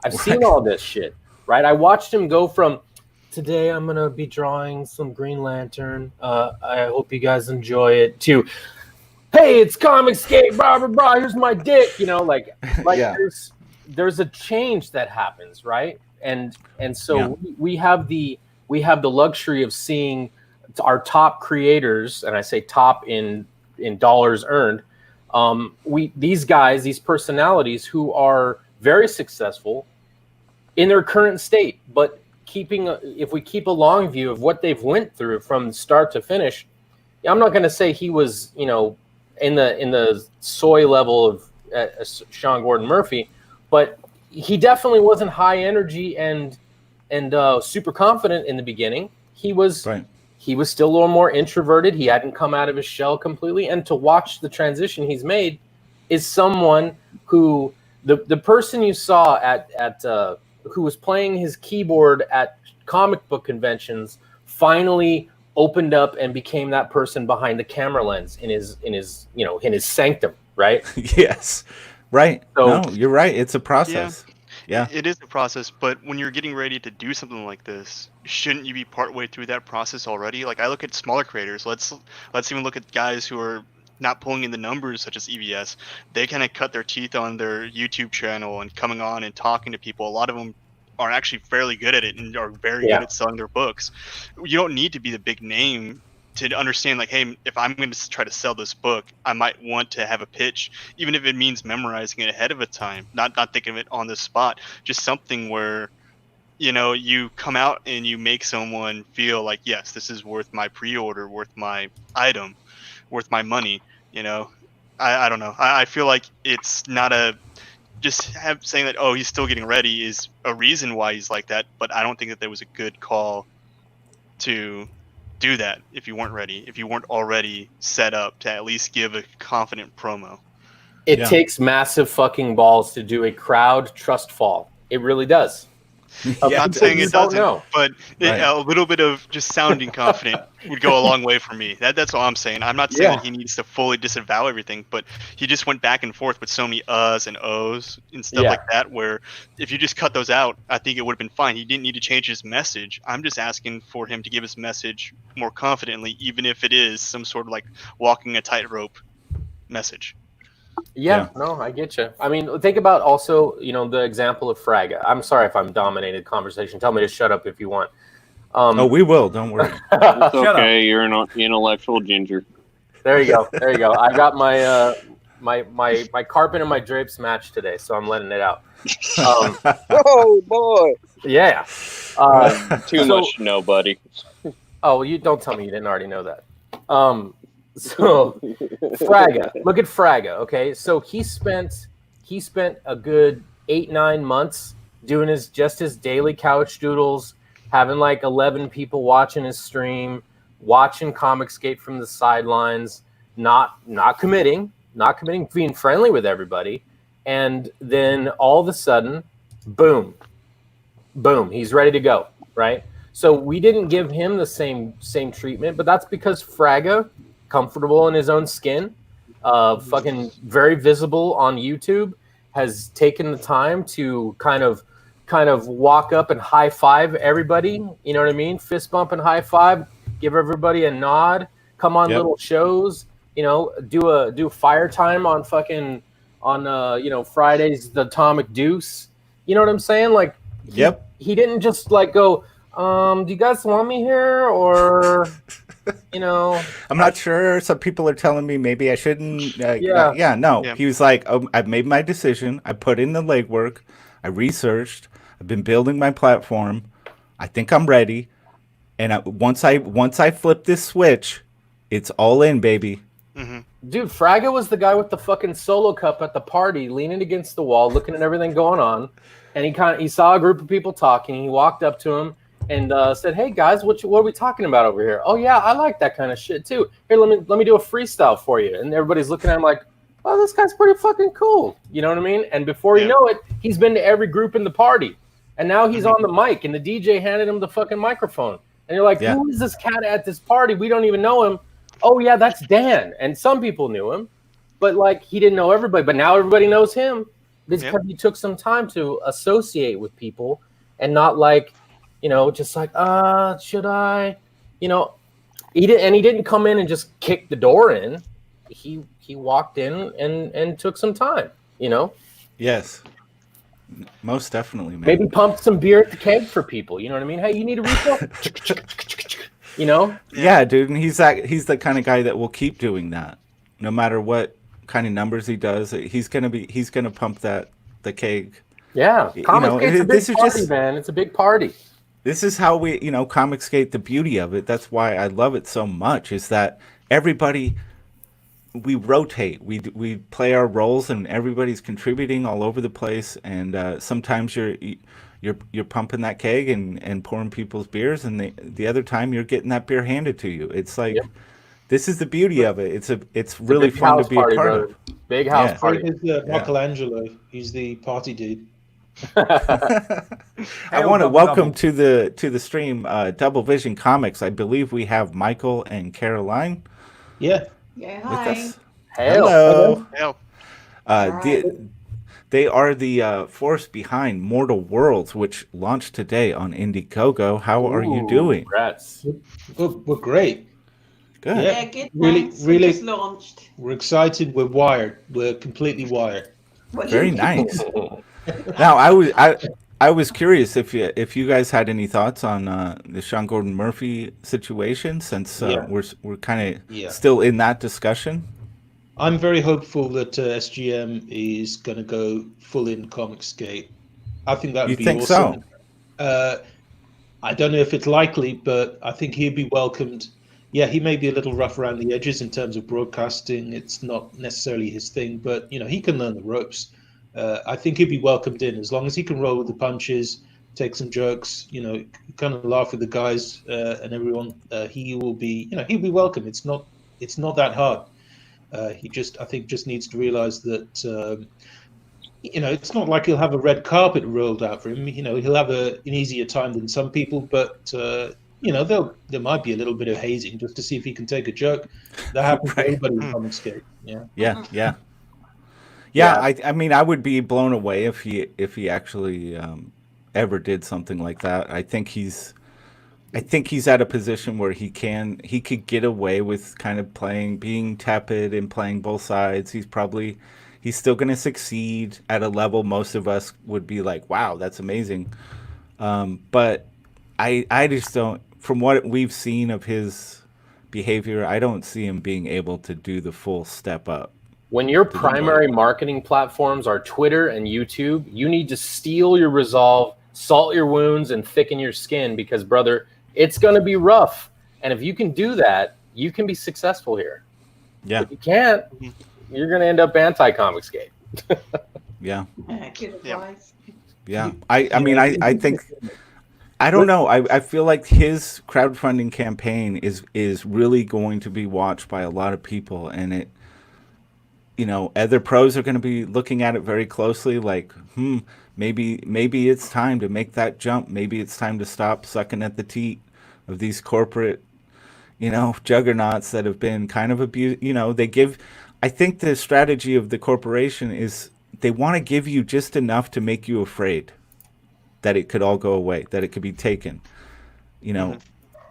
I've seen all this shit, right? I watched him go from, today I'm going to be drawing some Green Lantern. I hope you guys enjoy it, to, hey, it's Comicsgate, blah, blah, blah, here's my dick, there's a change that happens, right? And so we have the luxury of seeing our top creators, and I say top in dollars earned, these guys, these personalities who are very successful in their current state, but if we keep a long view of what they've went through from start to finish, I'm not going to say he was, in the soy level of Sean Gordon Murphy, but he definitely wasn't high energy and super confident in the beginning. He was still a little more introverted. He hadn't come out of his shell completely. And to watch the transition he's made is someone who the person you saw at who was playing his keyboard at comic book conventions finally opened up and became that person behind the camera lens in his sanctum, right? Yes. Right. So, no, you're right. It's a process. Yeah. It is a process, but when you're getting ready to do something like this, shouldn't you be partway through that process already? Like I look at smaller creators. Let's even look at guys who are not pulling in the numbers such as EVS. They kind of cut their teeth on their YouTube channel and coming on and talking to people. A lot of them are actually fairly good at it and are very good at selling their books. You don't need to be the big name to understand, like, hey, if I'm going to try to sell this book, I might want to have a pitch, even if it means memorizing it ahead of a time, not thinking of it on the spot, just something where you come out and you make someone feel like, yes, this is worth my pre-order, worth my item, worth my money. I don't know. I feel like it's not saying that, oh, he's still getting ready is a reason why he's like that, but I don't think that there was a good call to do that if you weren't ready, if you weren't already set up to at least give a confident promo. It takes massive fucking balls to do a crowd trust fall. It really does. I'm not saying it doesn't, but a little bit of just sounding confident would go a long way for me. That's all I'm saying. I'm not saying that he needs to fully disavow everything, but he just went back and forth with so many uhs and ohs and stuff like that, where if you just cut those out, I think it would have been fine. He didn't need to change his message. I'm just asking for him to give his message more confidently, even if it is some sort of like walking a tightrope message. Yeah, no, I get you. I mean, think about also, the example of Fraga. I'm sorry if I'm dominated conversation. Tell me to shut up if you want. We will. Don't worry. It's okay. You're an intellectual ginger. There you go. I got my my carpet and my drapes matched today, so I'm letting it out. Oh boy. Yeah. Too much, no, buddy. Oh, you don't tell me you didn't already know that. So Fraga, look at Fraga. Okay, so he spent a good 8-9 months doing his daily couch doodles, having like 11 people watching his stream, watching Comicsgate from the sidelines, not committing, being friendly with everybody, and then all of a sudden, boom, he's ready to go, right? So we didn't give him the same treatment, but that's because Fraga, comfortable in his own skin, fucking very visible on YouTube, has taken the time to kind of walk up and high five everybody. You know what I mean? Fist bump and high five, give everybody a nod, come on little shows, do a fire time on Fridays, the Atomic Deuce. You know what I'm saying? Like, he didn't just like go, do you guys want me here? Or, I'm not sure. Some people are telling me maybe I shouldn't. No. He was like, I've made my decision. I put in the legwork. I researched. I've been building my platform. I think I'm ready. And once I flip this switch, it's all in, baby. Mm-hmm. Dude, Fraga was the guy with the fucking solo cup at the party, leaning against the wall, looking at everything going on. And he saw a group of people talking. He walked up to him and said, "Hey guys, what are we talking about over here?" "Oh yeah, I like that kind of shit too. Here, let me do a freestyle for you." And everybody's looking at him like, "Oh, this guy's pretty fucking cool." You know what I mean? And before you know it, he's been to every group in the party, and now he's on the mic, and the DJ handed him the fucking microphone, and you're like, "Who is this cat at this party? We don't even know him." "Oh yeah, that's Dan." And some people knew him, but like he didn't know everybody. But now everybody knows him because he took some time to associate with people and not like, just like, should I? He didn't come in and just kick the door in. He walked in and took some time, Yes. Most definitely, man. Maybe pumped some beer at the keg for people. You know what I mean? Hey, you need a refill? Yeah, dude, and he's the kind of guy that will keep doing that. No matter what kind of numbers he does, he's gonna pump the keg. Yeah. Comicsgate's a big party, man. It's a big party. This is how we, Comicsgate, the beauty of it, that's why I love it so much, is that everybody, we rotate. We play our roles and everybody's contributing all over the place. And sometimes you're pumping that keg and pouring people's beers, and the other time you're getting that beer handed to you. It's like, this is the beauty of it. It's really fun to be a part of. Big house party. It's Michelangelo. He's the party dude. I want to welcome to the stream Double Vision Comics. I believe we have Michael and Caroline. Yeah. Yeah. With Hi. us. Hello. They are the force behind Mortal Worlds, which launched today on Indiegogo. How are you doing? Congrats. We're great. Good. Yeah, good. Really, Thanks. really. We just launched. We're excited. We're wired. We're completely wired. What do Very you- nice. Now, I was curious if you guys had any thoughts on the Sean Gordon Murphy situation, since we're kind of still in that discussion. I'm very hopeful that SGM is going to go full in Comicsgate. I think that would be awesome. So? I don't know if it's likely, but I think he'd be welcomed. Yeah, he may be a little rough around the edges in terms of broadcasting. It's not necessarily his thing, but he can learn the ropes. I think he'd be welcomed in as long as he can roll with the punches, take some jokes, kind of laugh with the guys and everyone. He will be, he'll be welcome. It's not that hard. I think, just needs to realize that. It's not like he'll have a red carpet rolled out for him. He'll have an easier time than some people, but there might be a little bit of hazing just to see if he can take a joke. That happens to everybody in comic skate. Yeah. I mean, I would be blown away if he actually ever did something like that. I think he's at a position where he could get away with kind of being tepid and playing both sides. He's still going to succeed at a level most of us would be like, wow, that's amazing. But I just don't, from what we've seen of his behavior, I don't see him being able to do the full step up. When your primary marketing platforms are Twitter and YouTube, you need to steel your resolve, salt your wounds, and thicken your skin because, brother, it's going to be rough. And if you can do that, you can be successful here. Yeah. If you can't, you're going to end up anti-Comicsgate. Yeah. Good advice. Yeah. I mean, I think, I don't know. I feel like his crowdfunding campaign is really going to be watched by a lot of people. And other pros are going to be looking at it very closely. Like, maybe it's time to make that jump. Maybe it's time to stop sucking at the teat of these corporate, juggernauts that have been kind of abused. I think the strategy of the corporation is they want to give you just enough to make you afraid that it could all go away, that it could be taken. I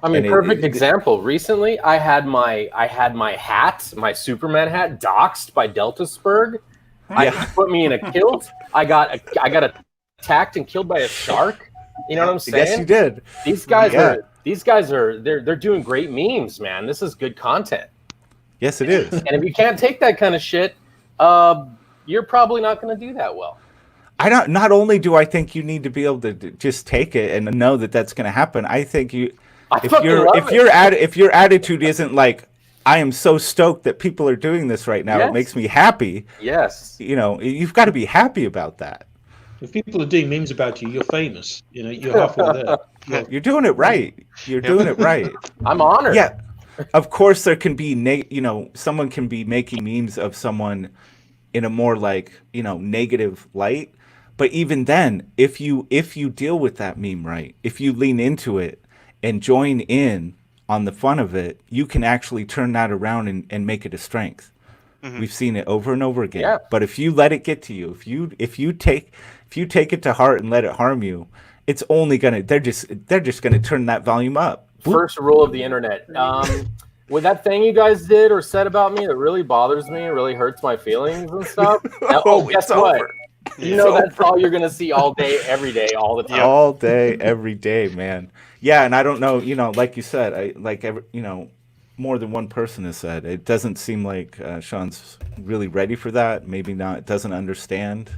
mean, perfect example. Recently, I had my hat, my Superman hat, doxxed by Deltasburg. He put me in a kilt. I got attacked and killed by a shark. You know what I'm saying? Yes, you did. These guys are they're doing great memes, man. This is good content. Yes, it is. And if you can't take that kind of shit, you're probably not going to do that well. Not only do I think you need to be able to just take it and know that that's going to happen, I think if your attitude isn't like, I am so stoked that people are doing this right now, it makes me happy. Yes. You've got to be happy about that. If people are doing memes about you, you're famous. You're halfway there. You're doing it right. You're doing it right. I'm honored. Yeah. Of course, there can be, someone can be making memes of someone in a more negative light. But even then, if you deal with that meme right, if you lean into it and join in on the fun of it, you can actually turn that around and make it a strength. Mm-hmm. We've seen it over and over again. Yeah. But if you let it get to you, if you take it to heart and let it harm you, it's only they're just gonna turn that volume up. First rule of the internet. With that thing you guys did or said about me that really bothers me, it really hurts my feelings and stuff. Guess what? Over. That's all you're gonna see all day, every day, all the time. All day, every day, man. Yeah, and I don't know, like you said, more than one person has said, it doesn't seem like Sean's really ready for that. Maybe not, doesn't understand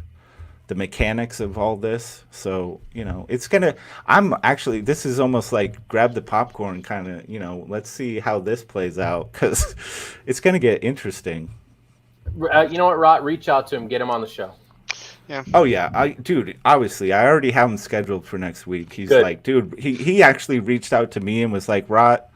the mechanics of all this. So, this is almost like grab the popcorn kind of, let's see how this plays out because it's going to get interesting. You know what, Rot? Reach out to him, get him on the show. Yeah. Oh yeah, obviously I already have him scheduled for next week. He's good. Like, dude, he actually reached out to me and was like, Rot,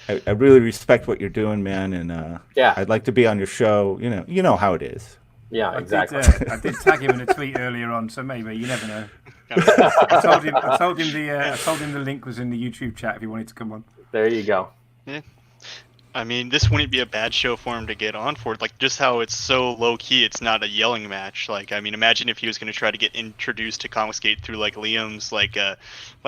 I really respect what you're doing, man, and I'd like to be on your show. You know how it is. Yeah, exactly. I did tag him in a tweet earlier on, so maybe you never know. I told him the link was in the YouTube chat if he wanted to come on. There you go. Yeah. I mean, this wouldn't be a bad show for him to get on for. Like, just how it's so low key, it's not a yelling match. Like, I mean, imagine if he was going to try to get introduced to Comicsgate through like Liam's, like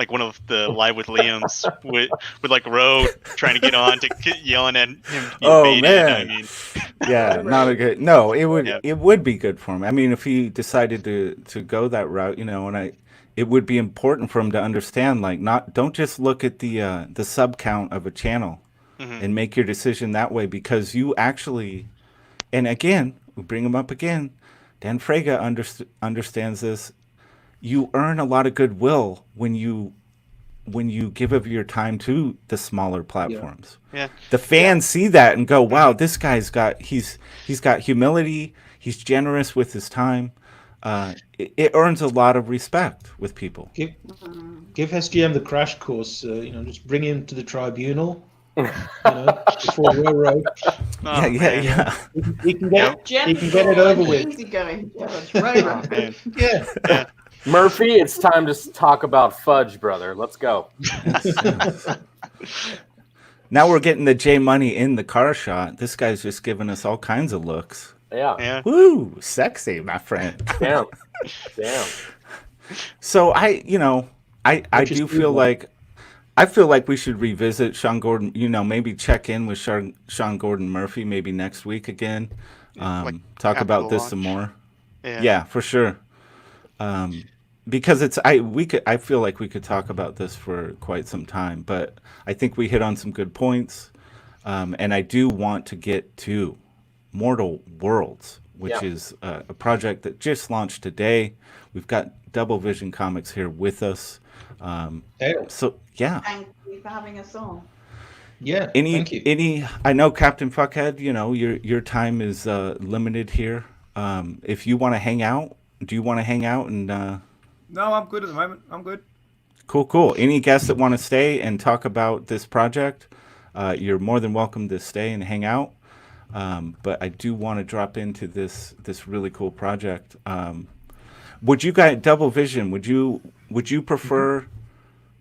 one of the Live with Liam's with like Roe trying to get on to yelling at him. Oh man, I mean, yeah, not a good. No, it would be good for him. I mean, if he decided to go that route, it would be important for him to understand. Like, don't just look at the sub count of a channel. Mm-hmm. And make your decision that way because you actually, and again, we bring him up again, Dan Frega understands this. you earn a lot of goodwill when you give of your time to the smaller platforms. Yeah. The fans see that and go, "Wow, this guy's got he's got humility. He's generous with his time." It earns a lot of respect with people. Give SGM the crash course. Just bring him to the tribunal. Before Roro. Oh, man. He can get it over with. Easy going, Judge. Roro. Oh, man. Yeah. Murphy, it's time to talk about fudge, brother. Let's go. Now we're getting the J Money in the car shot. This guy's just giving us all kinds of looks. Yeah. Yeah. Woo, sexy, my friend. Damn. So I do feel like we should revisit Sean Gordon. Maybe check in with Sean Gordon Murphy maybe next week again. Talk after about the this launch. some more. Yeah. For sure. Because I feel like we could talk about this for quite some time, but I think we hit on some good points. And I do want to get to Mortal Worlds, which is a project that just launched today. We've got Double Vision Comics here with us. So yeah. Thank you for having us on. Yeah. Thank you. I know Captain Fuckhead, your time is limited here. If you want to hang out, do you want to hang out and No, I'm good at the moment. I'm good. Cool. Any guests that want to stay and talk about this project, you're more than welcome to stay and hang out. But I do want to drop into this really cool project. Would you guys, Double Vision, would you prefer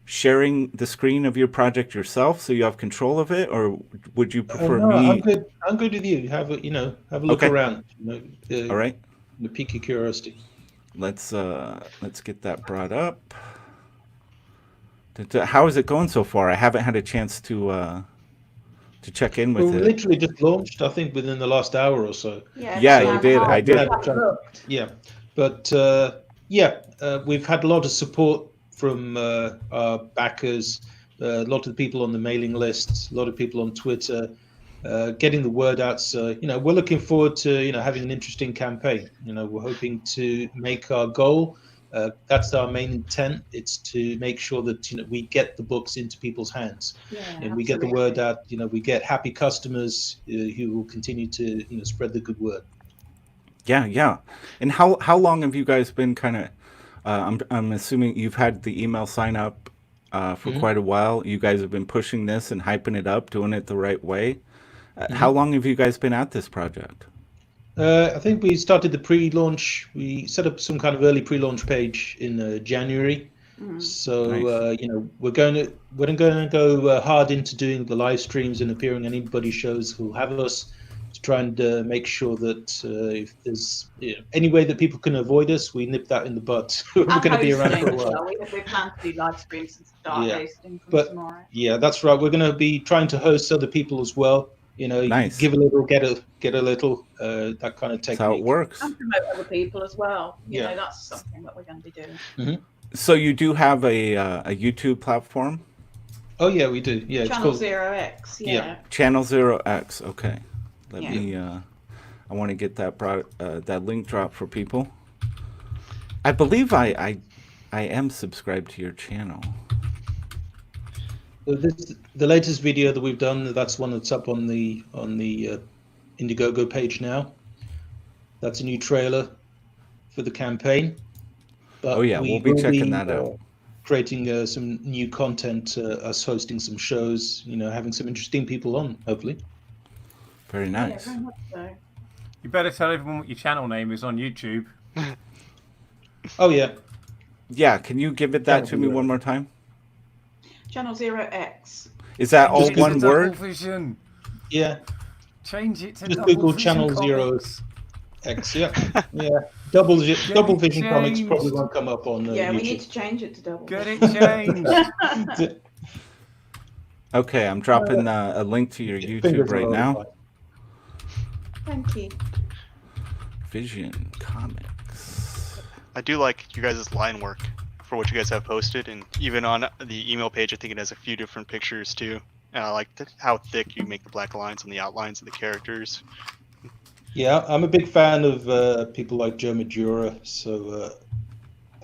sharing the screen of your project yourself so you have control of it, or would you prefer me? I'm good with you. Have a look Okay. around. All right. The pique your curiosity. Let's get that brought up. How is it going so far? I haven't had a chance to check in with We it. literally just launched, I think, within the last hour or so. Yeah, you did. I did. Yeah, but we've had a lot of support from our backers, a lot of people on the mailing lists, a lot of people on Twitter, getting the word out. So we're looking forward to having an interesting campaign. We're hoping to make our goal. That's our main intent. It's to make sure that we get the books into people's hands, and we get the word out. We get happy customers who will continue to spread the good word. Yeah. And how long have you guys been kind of? I'm assuming you've had the email sign up for quite a while. You guys have been pushing this and hyping it up, doing it the right way. How long have you guys been at this project? I think we started the pre-launch. We set up some kind of early pre-launch page in January. So Nice. we're going to go hard into doing the live streams and appearing on anybody's shows who'll have us, to try and make sure that if there's any way that people can avoid us, we nip that in the bud. We're going to be around for a while. We plan to do live streams and start hosting from But tomorrow. yeah, that's right. We're going to be trying to host other people as well. Nice. Give a little, get a little, that kind of technique. That's how it works. And promote other people as well. Yeah. That's something that we're going to be doing. So you do have a YouTube platform? Oh yeah, we do. Yeah, it's Channel called 0X. Yeah. Channel 0X. Okay. Let Yeah. me. I want to get that link drop for people. I believe I am subscribed to your channel. The latest video that we've done. That's one that's up on the Indiegogo page now. That's a new trailer for the campaign. But Oh yeah, we'll be will checking that out. Creating some new content, us hosting some shows. Having some interesting people on. Hopefully. Very Yeah, nice. very much so. You better tell everyone what your channel name is on YouTube. Oh yeah. Yeah, can you give it that Channel to me 0X. one more time? Channel 0X. Is that all Change it one to word? Double Vision. Yeah. Change it to Just Double Google Vision Channel Comics. 0X. Yeah. Double Vision Comics changed. probably won't come up on Yeah, YouTube. we need to change it to Double Get Vision. it changed. Okay, I'm dropping a link to your YouTube Fingers right all now. over. Thank you. Vision Comics. I do like you guys' line work for what you guys have posted, and even on the email page, I think it has a few different pictures too. And I like how thick you make the black lines on the outlines of the characters. Yeah, I'm a big fan of people like Joe Madura, so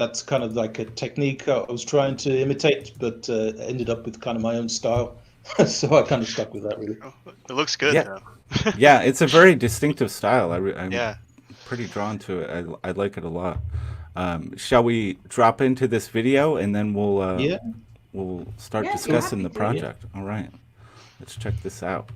that's kind of like a technique I was trying to imitate, but ended up with kind of my own style. So I kind of stuck with that, really. Oh, it looks good Yeah. though. Yeah, it's a very distinctive style. I'm Yeah. pretty drawn to it. I like it a lot. Shall we drop into this video and then Yeah. we'll start Yeah, if you're discussing happy the to. project? All right, let's check this out.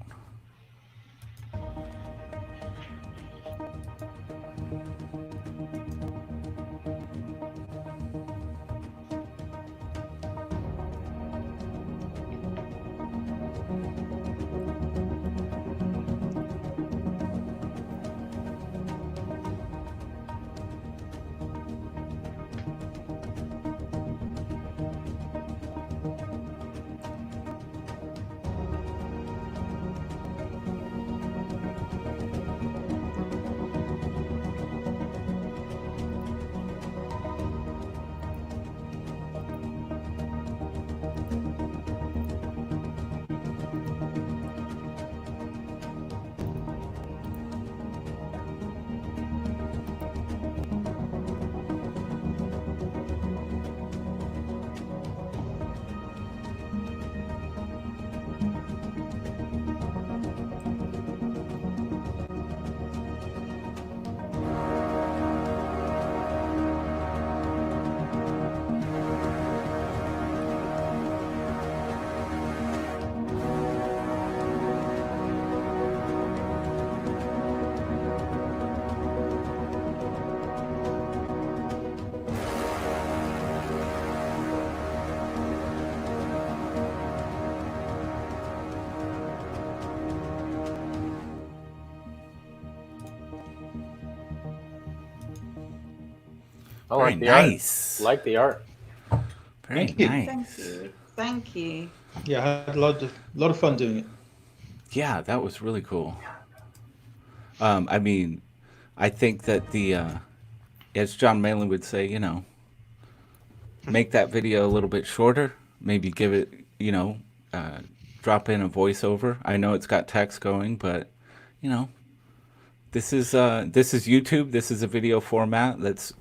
I Very like the nice. art. Like the art. Very Thank you. nice. Thank you. Thank you. Yeah, I had a lot of fun doing it. Yeah, that was really cool. I mean, I think that as John Malin would say, make that video a little bit shorter. Maybe give it, drop in a voiceover. I know it's got text going, but this is YouTube. This is a video format. Let's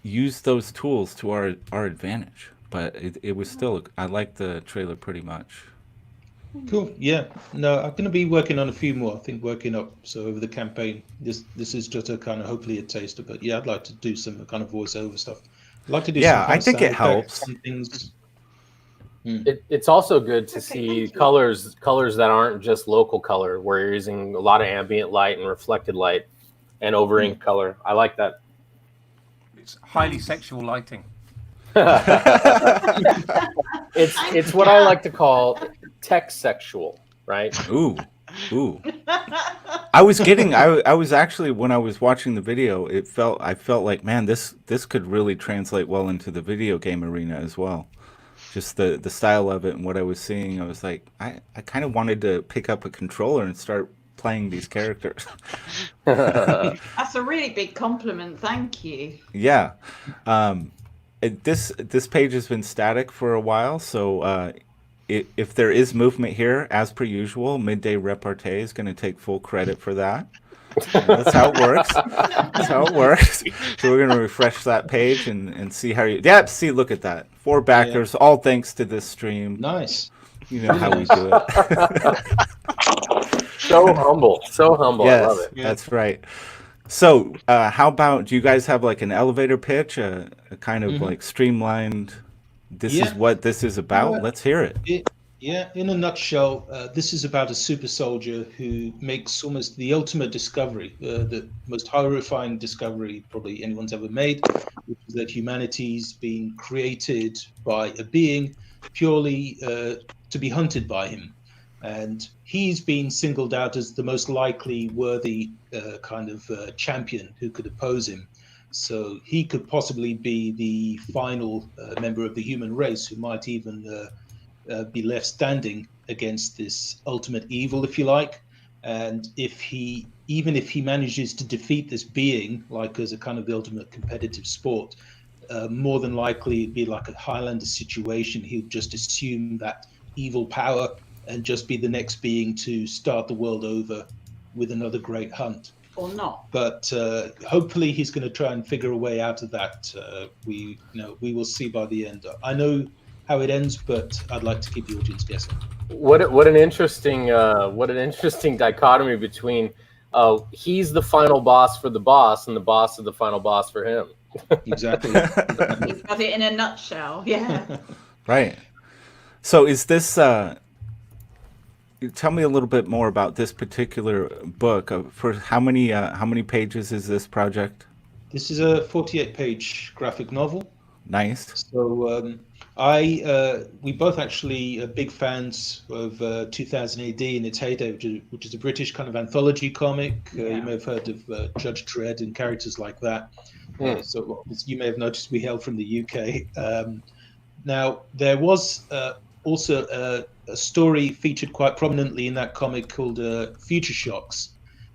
use those tools to our advantage. But it was still, I liked the trailer pretty much. Cool. Yeah. No, I'm going to be working on a few more. I think working up. So over the campaign, this is just a kind of hopefully a taster. But yeah, I'd like to do some kind of voiceover stuff. I'd like to do. Yeah, some kind I of think it sound effects, helps. some things. It's also good to Okay, see thank you. colors that aren't just local color, where you're using a lot of ambient light and reflected light and over ink color. I like that. It's highly sexual lighting. It's what I like to call tech sexual, right? Ooh. I was actually, when I was watching the video, I felt like, man, this could really translate well into the video game arena as well. Just the style of it and what I was seeing, I was like, I kind of wanted to pick up a controller and start playing these characters. That's a really big compliment. Thank you. Yeah. This page has been static for a while, so if there is movement here, as per usual, Midday Repartee is going to take full credit for that. That's how it works. That's how it works. So we're going to refresh that page and see how you... Yeah, see, look at that. 4 backers, all thanks to this stream. Nice. You know how we do it. So humble. So humble. Yes, I love it. that's right. So how about, do you guys have like an elevator pitch, a kind of like streamlined, this is what this is about? Yeah. Let's hear it. Yeah, in a nutshell, this is about a super soldier who makes almost the ultimate discovery, the most horrifying discovery probably anyone's ever made, which is that humanity's been created by a being purely to be hunted by him. And he's been singled out as the most likely worthy kind of champion who could oppose him. So he could possibly be the final member of the human race who might even be left standing against this ultimate evil, if you like. And even if he manages to defeat this being, like as a kind of the ultimate competitive sport, more than likely it'd be like a Highlander situation. He'll just assume that evil power and just be the next being to start the world over with another great hunt. or not? But hopefully he's going to try and figure a way out of that. We will see by the end. I know how it ends, but I'd like to keep the audience guessing. What an interesting dichotomy between he's the final boss for the boss and the boss is the final boss for him. Exactly. You've got it in a nutshell. Yeah. Right. So is this? Tell me a little bit more about this particular book. For how many pages is this project? This is a 48-page graphic novel. Nice. So we both actually are big fans of 2000 AD in its heyday, which is a British kind of anthology comic. You may have heard of Judge Dredd and characters like that. So you may have noticed we hail from the UK. Now, there was also a story featured quite prominently in that comic called Future Shocks,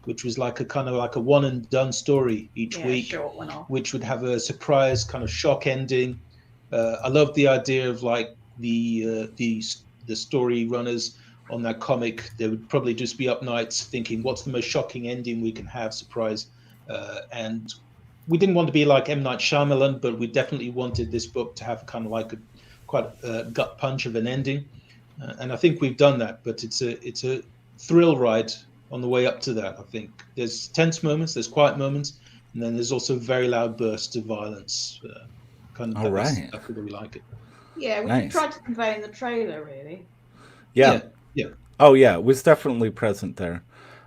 which was like a one and done story each week, short one off. which would have a surprise kind of shock ending. I love the idea of like the story runners on that comic. They would probably just be up nights thinking, what's the most shocking ending we can have, surprise. And we didn't want to be like M. Night Shyamalan, but we definitely wanted this book to have kind of like quite a gut punch of an ending. And I think we've done that, but it's a thrill ride on the way up to that. I think there's tense moments, there's quiet moments, and then there's also very loud bursts of violence. All right. That's the way we like it. Yeah, we Nice. tried to convey in the trailer, really. Yeah. Oh yeah, it was definitely present there.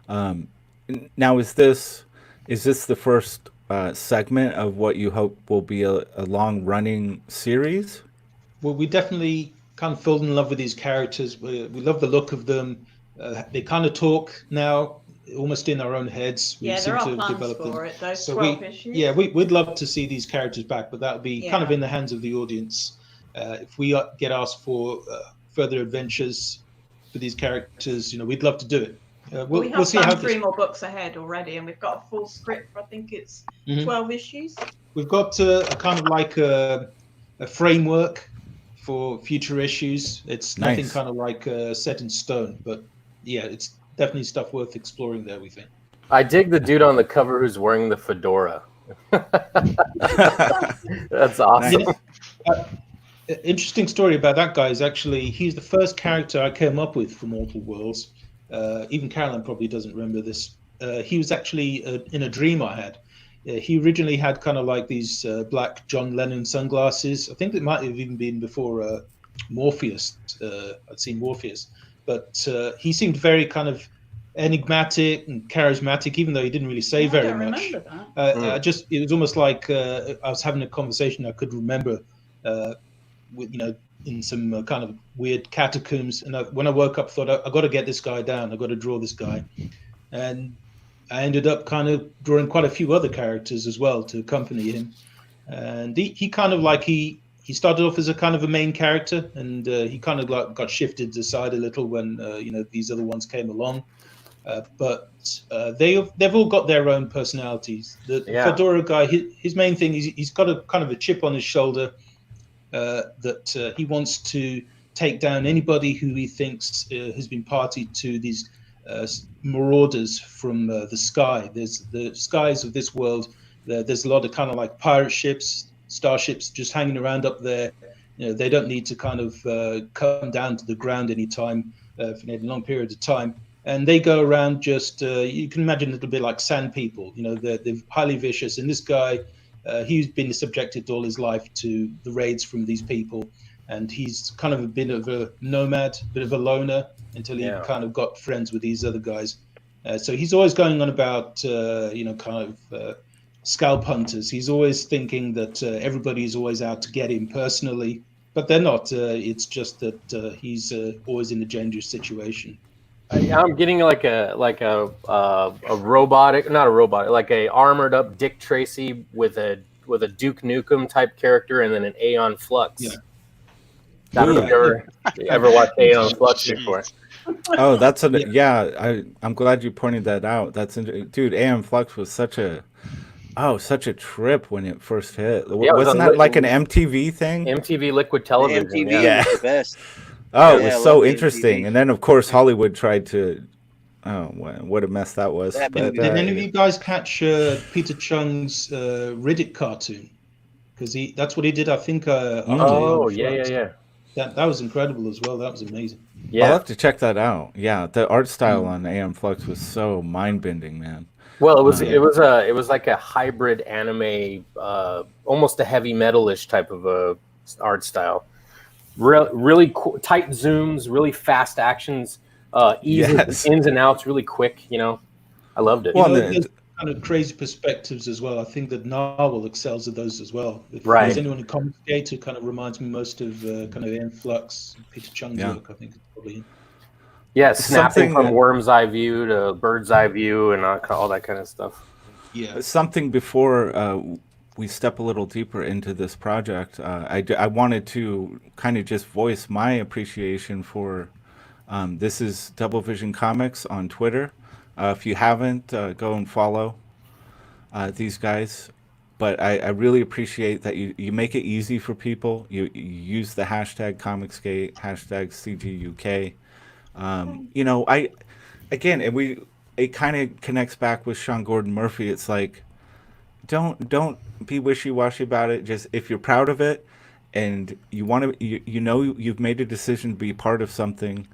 Now, is this the first segment of what you hope will be a long running series? Well, we definitely kind of fell in love with these characters. We love the look of them. They kind of talk now, almost in our own heads. We Yeah, seem there are to plans develop them. for it. Those So 12 issues. Yeah, we'd love to see these characters back, but that would be kind of in the hands of the audience. If we get asked for further adventures for these characters, we'd love to do it. We We'll have see how planned 3 more books ahead already, and we've got a full script for, I think it's 12 issues. We've got a kind of like a framework for future issues. It's Nice. nothing kind of like set in stone, but yeah, it's definitely stuff worth exploring there, we think. I dig the dude on the cover who's wearing the fedora. That's awesome. Interesting story about that guy is actually he's the first character I came up with for Mortal Worlds. Even Caroline probably doesn't remember this. He was actually in a dream I had. He originally had kind of like these black John Lennon sunglasses. I think it might have even been before Morpheus. I'd seen Morpheus, but he seemed very kind of enigmatic and charismatic, even though he didn't really say very much. Remember that. It was almost like I was having a conversation I could remember, with in some kind of weird catacombs. And when I woke up, thought I got to get this guy down. I got to draw this guy, and I ended up kind of drawing quite a few other characters as well to accompany him. And he kind of like he started off as a kind of a main character, and he kind of like got shifted aside a little when these other ones came along. But they've all got their own personalities. The Fedora guy, his main thing is he's got a kind of a chip on his shoulder that he wants to take down anybody who he thinks has been party to these marauders from the sky. There's the skies of this world. There's a lot of kind of like pirate ships, starships just hanging around up there. They don't need to kind of come down to the ground anytime for any long period of time. And they go around just, you can imagine a little bit like sand people. They're highly vicious. And this guy, he's been subjected all his life to the raids from these people. And he's kind of a bit of a nomad, a bit of a loner until he kind of got friends with these other guys. So he's always going on about, kind of scalp hunters. He's always thinking that everybody's always out to get him personally, but they're not. It's just that he's always in a dangerous situation. I'm getting like a robotic, not a robot, like a armored up Dick Tracy with a Duke Nukem type character, and then an Aeon Flux. Yeah. I don't know if you ever watched Aeon Flux before. Oh, that's I'm glad you pointed that out. That's dude. Aeon Flux was such a trip when it first hit. Wasn't that like an MTV thing? MTV Liquid Television. MTV was the best. Oh, it was so interesting. MTV. And then, of course, Hollywood tried to Oh, what a mess that was. That But Did any of you guys catch Peter Chung's Riddick cartoon? Because that's what he did, I think, after Oh, Aeon yeah, Flux. yeah. That was incredible as well. That was amazing. I'll Yeah. have to check that out. Yeah, the art style on AM Flux was so mind-bending, man. Well, it Yeah. was like a hybrid anime, almost a heavy metalish type of a art style. Really tight zooms, really fast actions, easy Yes. ins and outs, really quick. You know, I loved it. Well, You know, and there's kind of crazy perspectives as well. I think that Narwhal excels at those as well. If Right. there's anyone in Comicsgate who kind of reminds me most of kind of Aeon Flux, Peter Chung's Yeah. work, I think it's probably him. Yeah, snapping something from that- worm's eye view to bird's eye view and all that kind of stuff. Yeah. something before we step a little deeper into this project. I wanted to kind of just voice my appreciation for this is Double Vision Comics on Twitter. If you haven't, go and follow these guys. But I really appreciate that you make it easy for people. You use the hashtag Comicsgate, hashtag CGUK. You know, it kind of connects back with Sean Gordon Murphy. It's like, don't be wishy-washy about it. Just if you're proud of it and you want to, you know you've made a decision to be part of something,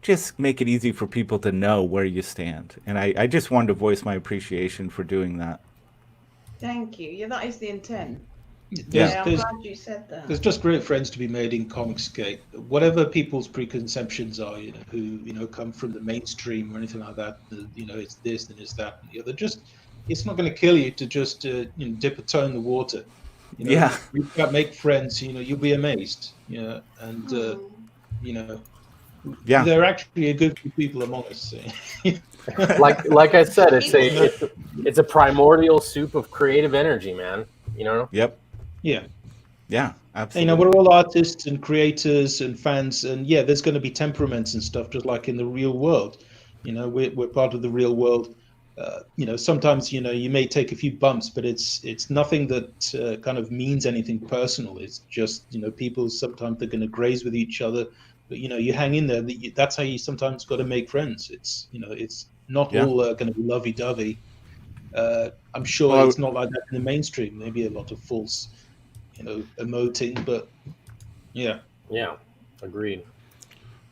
just make it easy for people to know where you stand. And I just wanted to voice my appreciation for doing that. Thank you. Yeah, that is the intent. Yeah. Yeah, I'm There's, glad you said that. there's just great friends to be made in Comicsgate. Whatever people's preconceptions are, you know, who come from the mainstream or anything like that, you know, it's this and it's that and the other. Just, it's not going to kill you to just dip a toe in the water. You know, Yeah. reach out, make friends. You know, you'll be amazed. You know, and you know, Yeah. there are actually a good few people among us. like I said, it's a primordial soup of creative energy, man. You know. Yep. Yeah. Yeah. You Absolutely. know, we're all artists and creators and fans, and yeah, there's going to be temperaments and stuff, just like in the real world. You know, we're part of the real world. You know, sometimes you may take a few bumps, but it's nothing that kind of means anything personal. It's just people sometimes they're going to graze with each other, but you hang in there. That's how you sometimes got to make friends. It's it's not Yeah. all going to be lovey-dovey. I'm sure Well, it's not like that in the mainstream. Maybe a lot of false, emoting, but yeah. Yeah. Agreed.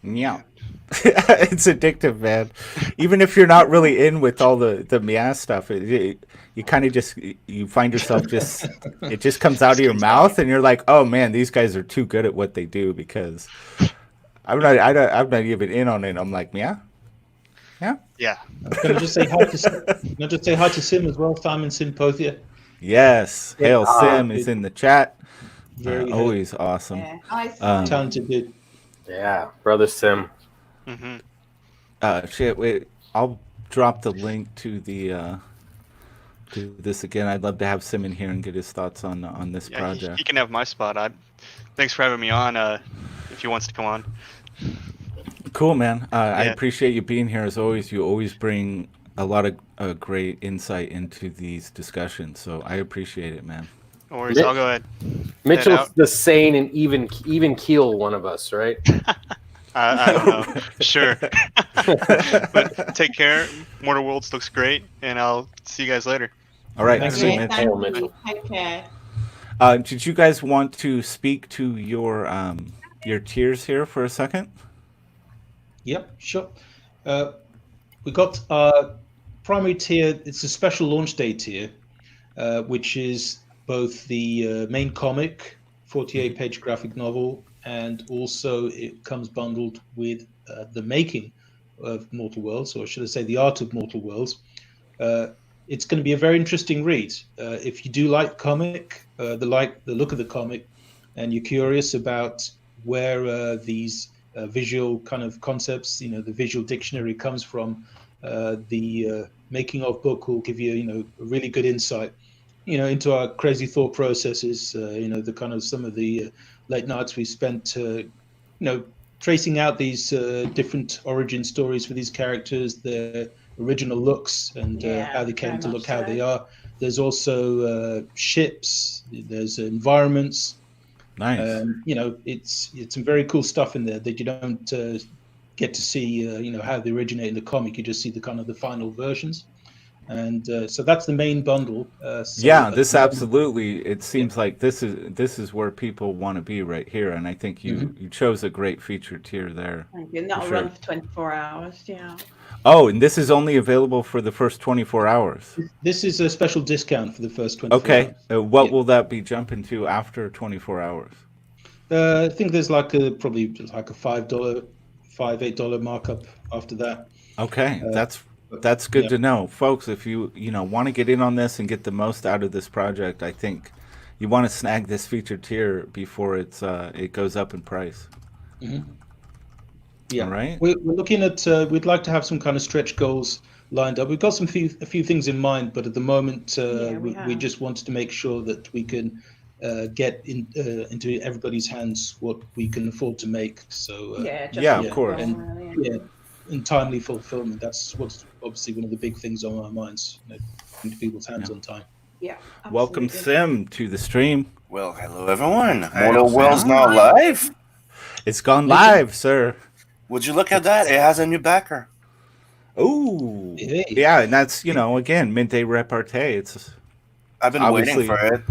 Yeah. It's addictive, man. Even if you're not really in with all the meow stuff, you kind of just you find yourself it just comes out of your mouth, and you're like, oh man, these guys are too good at what they do because I'm not even in on it. I'm like, yeah. Yeah. Can I just say hi to Sim as well, Simon Simpothia. Yes. Hail Sim good. is in the chat. Very Always awesome. Yeah. I talented dude. Yeah, brother Sim. Shit. Wait. I'll drop the link to the to this again. I'd love to have Sim in here and get his thoughts on this Yeah, project. he can have my spot. Thanks for having me on. If he wants to come on. Cool, man. I Yeah. appreciate you being here as always. You always bring a lot of great insight into these discussions, so I appreciate it, man. No worries. I'll go ahead. Mitchell's out. the sane and even keel one of us, right? I don't know. Sure. But take care. Mortal Worlds looks great, and I'll see you guys later. All right, Thanks, see you, Yeah, Mitch. thank Hail, you. Mitchell. Take care. Did you guys want to speak to your tiers here for a second? Yep, sure. We got our primary tier. It's a special launch day tier, which is both the main comic, 48-page graphic novel, and also it comes bundled with the making of Mortal Worlds, or should I say the art of Mortal Worlds. It's going to be a very interesting read. If you do like comic, the look of the comic, and you're curious about where these visual kind of concepts, the visual dictionary comes from, the making of book will give you, a really good insight, into our crazy thought processes, the kind of some of the late nights we spent, tracing out these different origin stories for these characters, their original looks, and how they came very to look much how so. they are. There's also ships, there's environments. Nice. It's some very cool stuff in there that you don't get to see how they originate in the comic. You just see the kind of the final versions, and so that's the main bundle. Yeah, this absolutely. It seems like this is where people want to be right here, and I think you chose a great feature tier there. Thank you. And that'll run for 24 hours. Yeah. Oh, and this is only available for the first 24 hours. This is a special discount for the first 24 Okay, hours. what will that be jumping to after 24 hours? I think there's probably like a $8 markup after that. Okay, that's good to know, folks. If you want to get in on this and get the most out of this project, I think you want to snag this featured tier before it goes up in price. Mm-hmm. Yeah, all right. We're looking at. We'd like to have some kind of stretch goals lined up. We've got a few things in mind, but at the moment, we just wanted to make sure that we can get into everybody's hands what we can afford to make. So of course, and timely fulfillment. That's what's obviously one of the big things on our minds. Into people's hands on time. Yeah. Absolutely. Welcome, Sim, to the stream. Well, hello everyone. Mortal World's now live. It's gone live, sir. Would you look at that? It has a new backer. Oh, yeah, and that's again Midday Repartee. I've been waiting for it.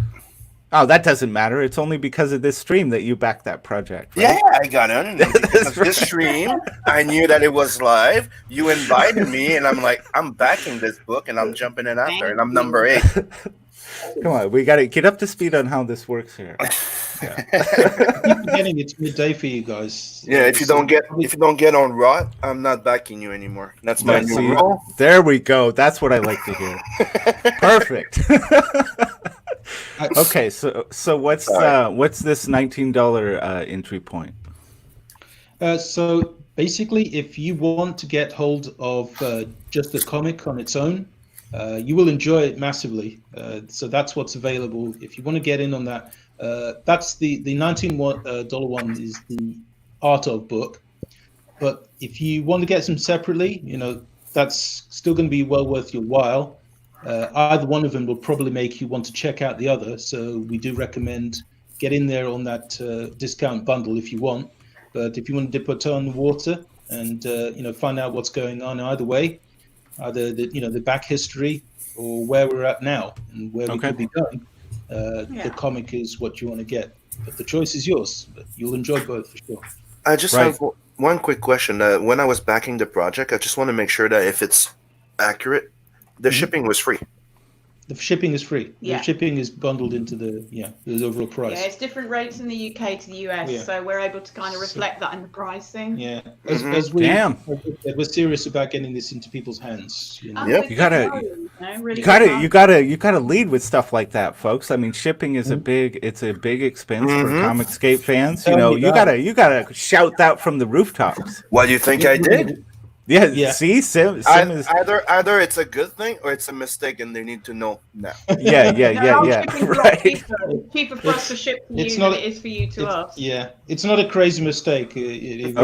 Oh, that doesn't matter. It's only because of this stream that you backed that project. Right? Yeah, I got it. And because of this stream, I knew that it was live. You invited me, and I'm like, I'm backing this book, and I'm jumping in after, and I'm number 8. Come on, we got to get up to speed on how this works here. I keep forgetting it's midday for you guys. Yeah, if you don't get on Raw, I'm not backing you anymore. That's my new rule. There we go. That's what I like to hear. Perfect. Okay, so what's this $19 entry point? So basically, if you want to get hold of just the comic on its own, you will enjoy it massively. So that's what's available. If you want to get in on that, that's the $19 one is the art of book. But if you want to get them separately, that's still going to be well worth your while. Either one of them will probably make you want to check out the other. So we do recommend get in there on that discount bundle if you want. But if you want to dip a toe in the water and find out what's going on either way, either the back history or where we're at now and where we could be going, the comic is what you want to get. But the choice is yours. But you'll enjoy both for sure. I just have one quick question. When I was backing the project, I just want to make sure that if it's accurate, the shipping was free. The shipping is free. Yeah. The shipping is bundled into the overall price. Yeah, it's different rates in the UK to the US, so we're able to kind of reflect that in the pricing. Yeah, as we're serious about getting this into people's hands. You gotta lead with stuff like that, folks. I mean, shipping is a big expense for Comicscape fans. You gotta shout that from the rooftops. What do you think I did? Yeah. See, Sim is either it's a good thing or it's a mistake, and they need to know now. Yeah. Right. Cheaper for us to ship to you than it is for you to us. Yeah, it's not a crazy mistake. It's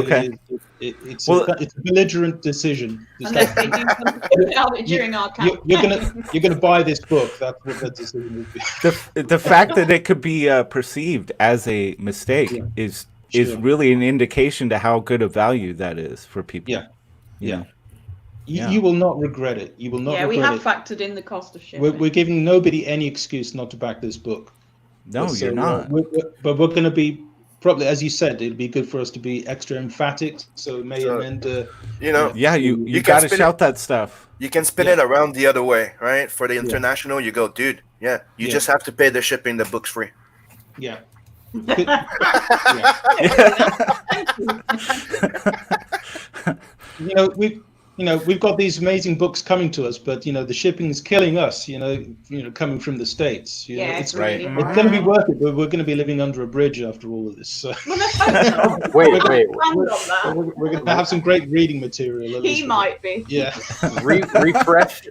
a belligerent decision. Unless they do something about it during our campaign. You're gonna buy this book. That's what that decision would be. The fact that it could be perceived as a mistake is really an indication to how good a value that is for people. Yeah. You will not regret it. You will not regret it. Yeah, we have factored in the cost of shipping. We're giving nobody any excuse not to back this book. No, you're not. But we're going to be, probably, as you said, it'd be good for us to be extra emphatic. So we may amend... you got to shout that stuff. You can spin it around the other way, right? For the international, you go, dude, you just have to pay the shipping, the book's free. Yeah. We've got these amazing books coming to us, but the shipping is killing us. Coming from the States. It's really It's going to be worth it, but we're going to be living under a bridge after all of this. So. Wait. We're going to have some great reading material. He might be. Yeah. Refresh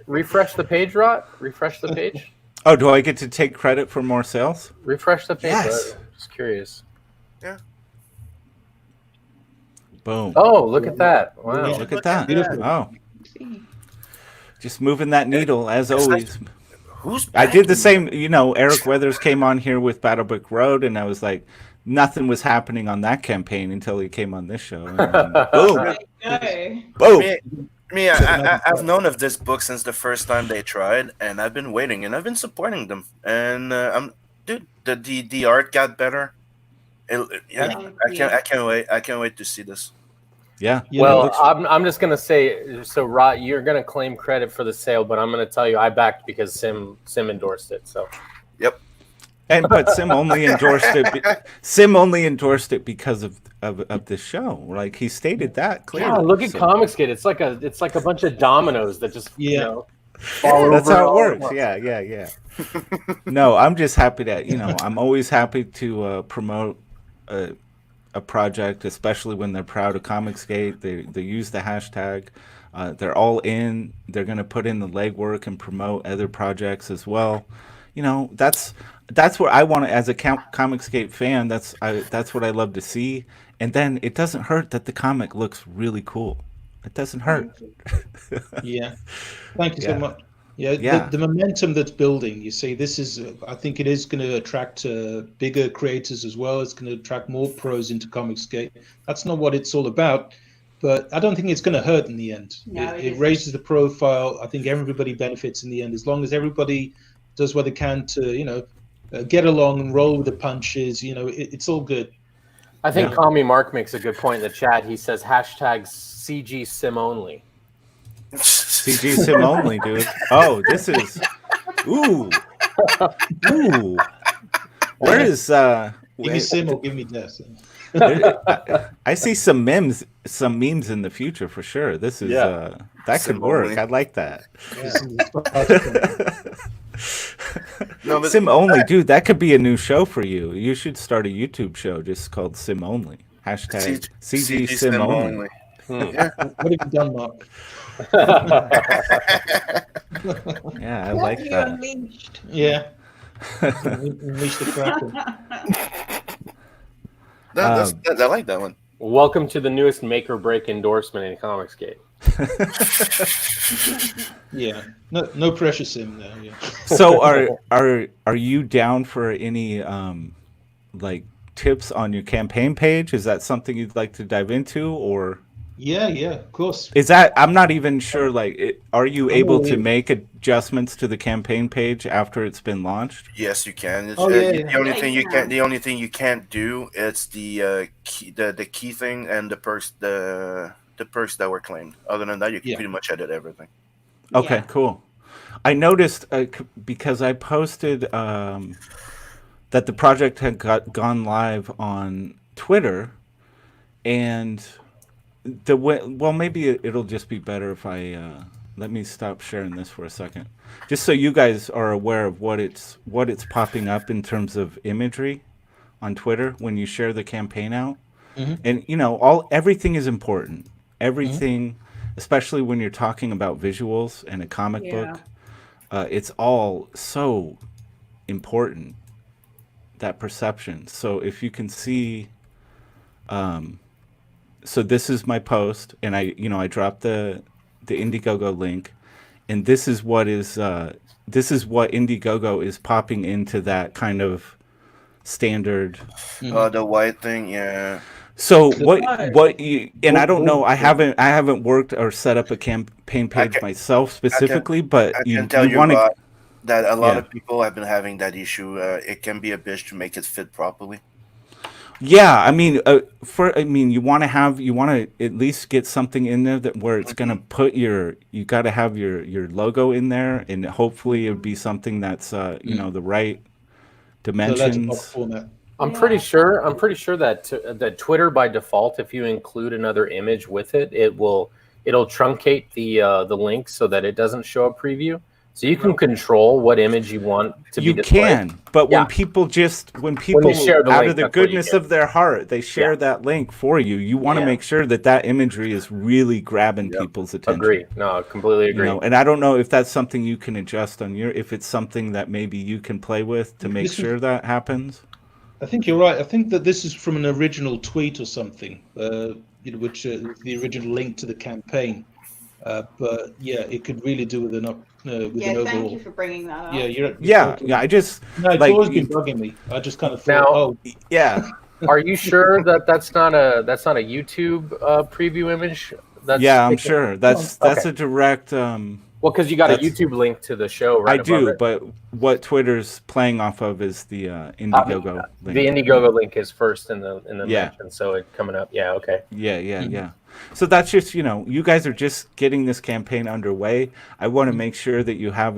the page, Rot. Refresh the page. Oh, do I get to take credit for more sales? Refresh the page. Yes. Just curious. Yeah. Boom. Oh, look at that. Wow. Look at that. Oh. Just moving that needle, as always. I did the same, Eric Weathers came on here with Battlebrick Road, and I was like, nothing was happening on that campaign until he came on this show. And then, boom, No. boom. I've known of this book since the first time they tried, and I've been waiting, and I've been supporting them. And dude, the art got better. I can't wait. I can't wait to see this. Yeah. Well, I'm just gonna say, so Rod, you're gonna claim credit for the sale, but I'm gonna tell you I backed because Sim endorsed it. So. Yep. But Sim only endorsed it. Sim only endorsed it because of this show. Like he stated that clearly. Yeah, look at Comicsgate. It's like a bunch of dominoes that just fall over. That's how it works. Yeah. No, I'm just happy that I'm always happy to promote a project, especially when they're proud of Comicsgate. They use the hashtag. They're all in. They're going to put in the legwork and promote other projects as well. That's what I want to, as a Comicsgate fan. That's what I love to see. And then it doesn't hurt that the comic looks really cool. It doesn't hurt. Yeah, thank you so much. Yeah. The momentum that's building. You see, this is. I think it is going to attract bigger creators as well. It's going to attract more pros into Comicsgate. That's not what it's all about. But I don't think it's going to hurt in the end. No, it raises the profile. I think everybody benefits in the end, as long as everybody does what they can to, get along and roll with the punches. It's all good. I think Kami Mark makes a good point in the chat. He says hashtag CG Sim only. CG Sim only, dude. Oh, this is ooh. Where is give me Sim or give me death. I see some memes in the future for sure. This is that could work. Only. I like that. No, Sim only, dude. That could be a new show for you. You should start a YouTube show just called Sim only. Hashtag CG Sim only. Yeah. What have you done, Mark? Yeah, I like that. Unleashed? Yeah. Unleash the Kraken. I like that one. Welcome to the newest make or break endorsement in Comicsgate. Yeah, no pressure, Sim. Now, yeah. So are you down for any tips on your campaign page? Is that something you'd like to dive into, or? Yeah, of course. Is that, I'm not even sure. Are you able to make adjustments to the campaign page after it's been launched? Yes, you can. The only thing you can't do is the key thing and the perks that were claimed. Other than that, you can pretty much edit everything. Okay, cool. I noticed because I posted that the project had gone live on Twitter, and maybe it'll just be better if I let me stop sharing this for a second, just so you guys are aware of what it's popping up in terms of imagery on Twitter when you share the campaign out. Mm-hmm. And everything is important. Everything, especially when you're talking about visuals and a comic book, it's all so important, that perception. So if you can see, so this is my post, and I dropped the Indiegogo link, and this is what Indiegogo is popping into that kind of standard. The white thing, yeah. So what you, and I don't know, I haven't worked or set up a campaign page myself specifically, but I can tell you that a lot of people have been having that issue. It can be a bitch to make it fit properly. Yeah, I mean, you want to at least get something in there where it's going to put you got to have your logo in there, and hopefully it would be something that's the right dimensions. I'm pretty sure that Twitter by default, if you include another image with it, it'll truncate the link so that it doesn't show a preview. So you can control what image you want to be displayed. You can, but when people share out of the goodness of their heart, they share that link for you. You want to make sure that imagery is really grabbing people's attention. Agree. No, I completely agree. And I don't know if that's something you can adjust on if it's something that maybe you can play with to make sure that happens. I think you're right. I think that this is from an original tweet or something, which the original link to the campaign. But it could really do with an overall. Thank you for bringing that up. I just it's always been bugging me. I just kind of thought, Are you sure that that's not a YouTube preview image? Yeah, I'm sure. That's Okay. a direct. Well, because you got a YouTube link to the show right I above do, it. but what Twitter's playing off of is the Indiegogo link. The Indiegogo link is first in the Yeah. mention, so it coming up. Yeah, okay. Yeah. So that's just, you guys are just getting this campaign underway. I want to make sure that you have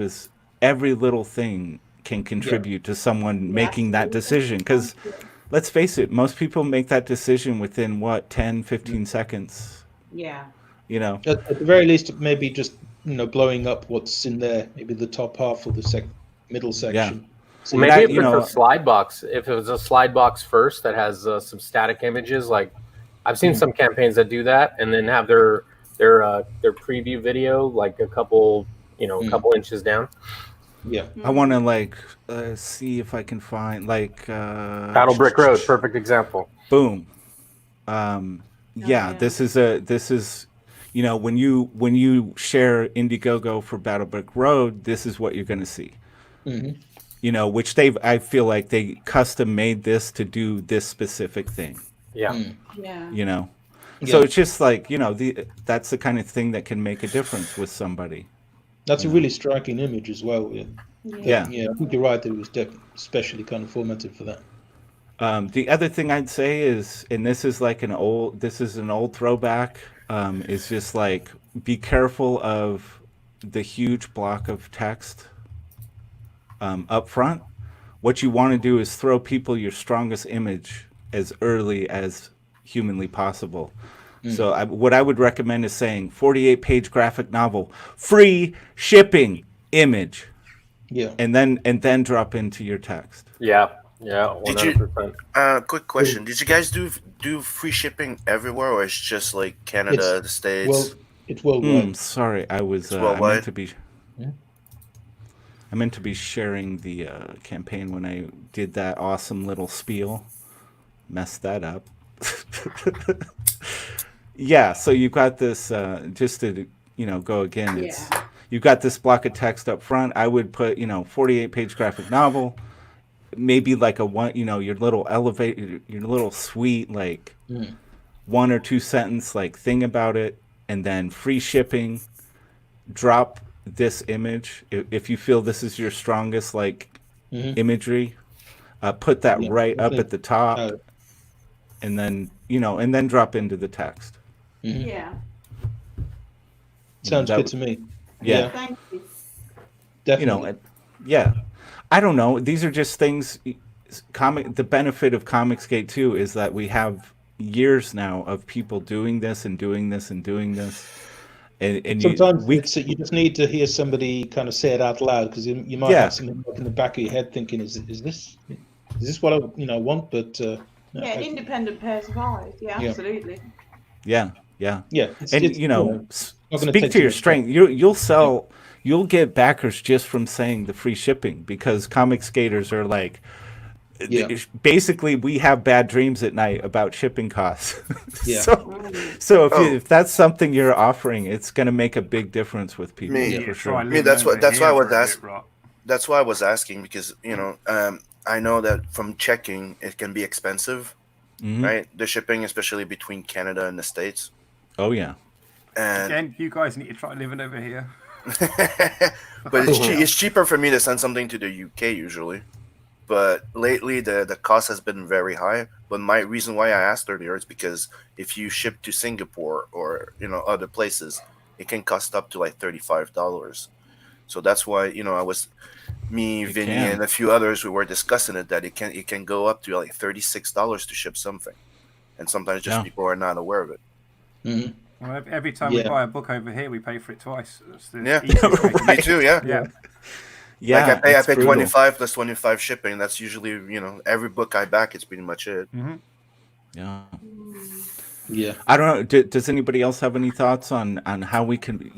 every little thing can contribute to someone making that decision. Because let's face it, most people make that decision within 10, 15 seconds. Yeah. At the very least, maybe just blowing up what's in there, maybe the top half or the middle section. So maybe if it's a slide box, if it was a slide box first that has some static images, like I've seen some campaigns that do that, and then have their preview video like a couple inches down. Yeah, I want to see if I can find Battle Brick Road, perfect example. Boom. This is when you share Indiegogo for Battle Brick Road, this is what you're going to see. Mm-hmm. Which I feel like they custom made this to do this specific thing. Yeah. Yeah. So it's just that's the kind of thing that can make a difference with somebody. That's a really striking image as well. Yeah. I think you're right that it was especially kind of formatted for that. The other thing I'd say is, and this is an old throwback, is just be careful of the huge block of text up front. What you want to do is throw people your strongest image as early as humanly possible. So what I would recommend is saying 48-page graphic novel, free shipping, image. Yeah. And then drop into your text. Yeah. 100%. Quick question: did you guys do free shipping everywhere, or it's just Canada, the States? Well, it's worldwide. Sorry, I meant to be. Yeah. I meant to be sharing the campaign when I did that awesome little spiel. Messed that up. Yeah, so you've got this, just to, go again, you've got this block of text up front. I would put, 48-page graphic novel, maybe your little elevator, your little sweet, 1 or 2 sentence, thing about it, and then free shipping, drop this image. If you feel this is your strongest, imagery, put that right up at the top, and then drop into the text. Mm-hmm. Yeah. Sounds good to me. Yeah. Thank you. Definitely. I don't know. These are just things. The benefit of Comicsgate too is that we have years now of people doing this and doing this and doing this. And sometimes you just need to hear somebody kind of say it out loud, because you might have something in the back of your head thinking, is this what I want? But independent pairs of eyes. Yeah, absolutely. Yeah. And speak to your strength. You'll get backers just from saying the free shipping, because comic skaters are basically, we have bad dreams at night about shipping costs. Yeah. so if that's something you're offering, it's going to make a big difference with people. For sure. That's why I was asking, because I know that from checking it can be expensive, right? The shipping, especially between Canada and the States. Oh yeah. And again, you guys need to try living over here. But it's cheaper for me to send something to the UK usually. But lately the cost has been very high. But my reason why I asked earlier is because if you ship to Singapore or other places, it can cost up to $35. So that's why I was Vinny, and a few others, we were discussing it, that it can go up to $36 to ship something, and sometimes people are not aware of it. Mm-hmm. Well, every time we buy a book over here, we pay for it twice. Me too. Yeah. Yeah, I pay 25 plus 25 shipping. That's usually every book I back. It's pretty much it. Mm-hmm. Yeah. I don't know. Does anybody else have any thoughts on how we can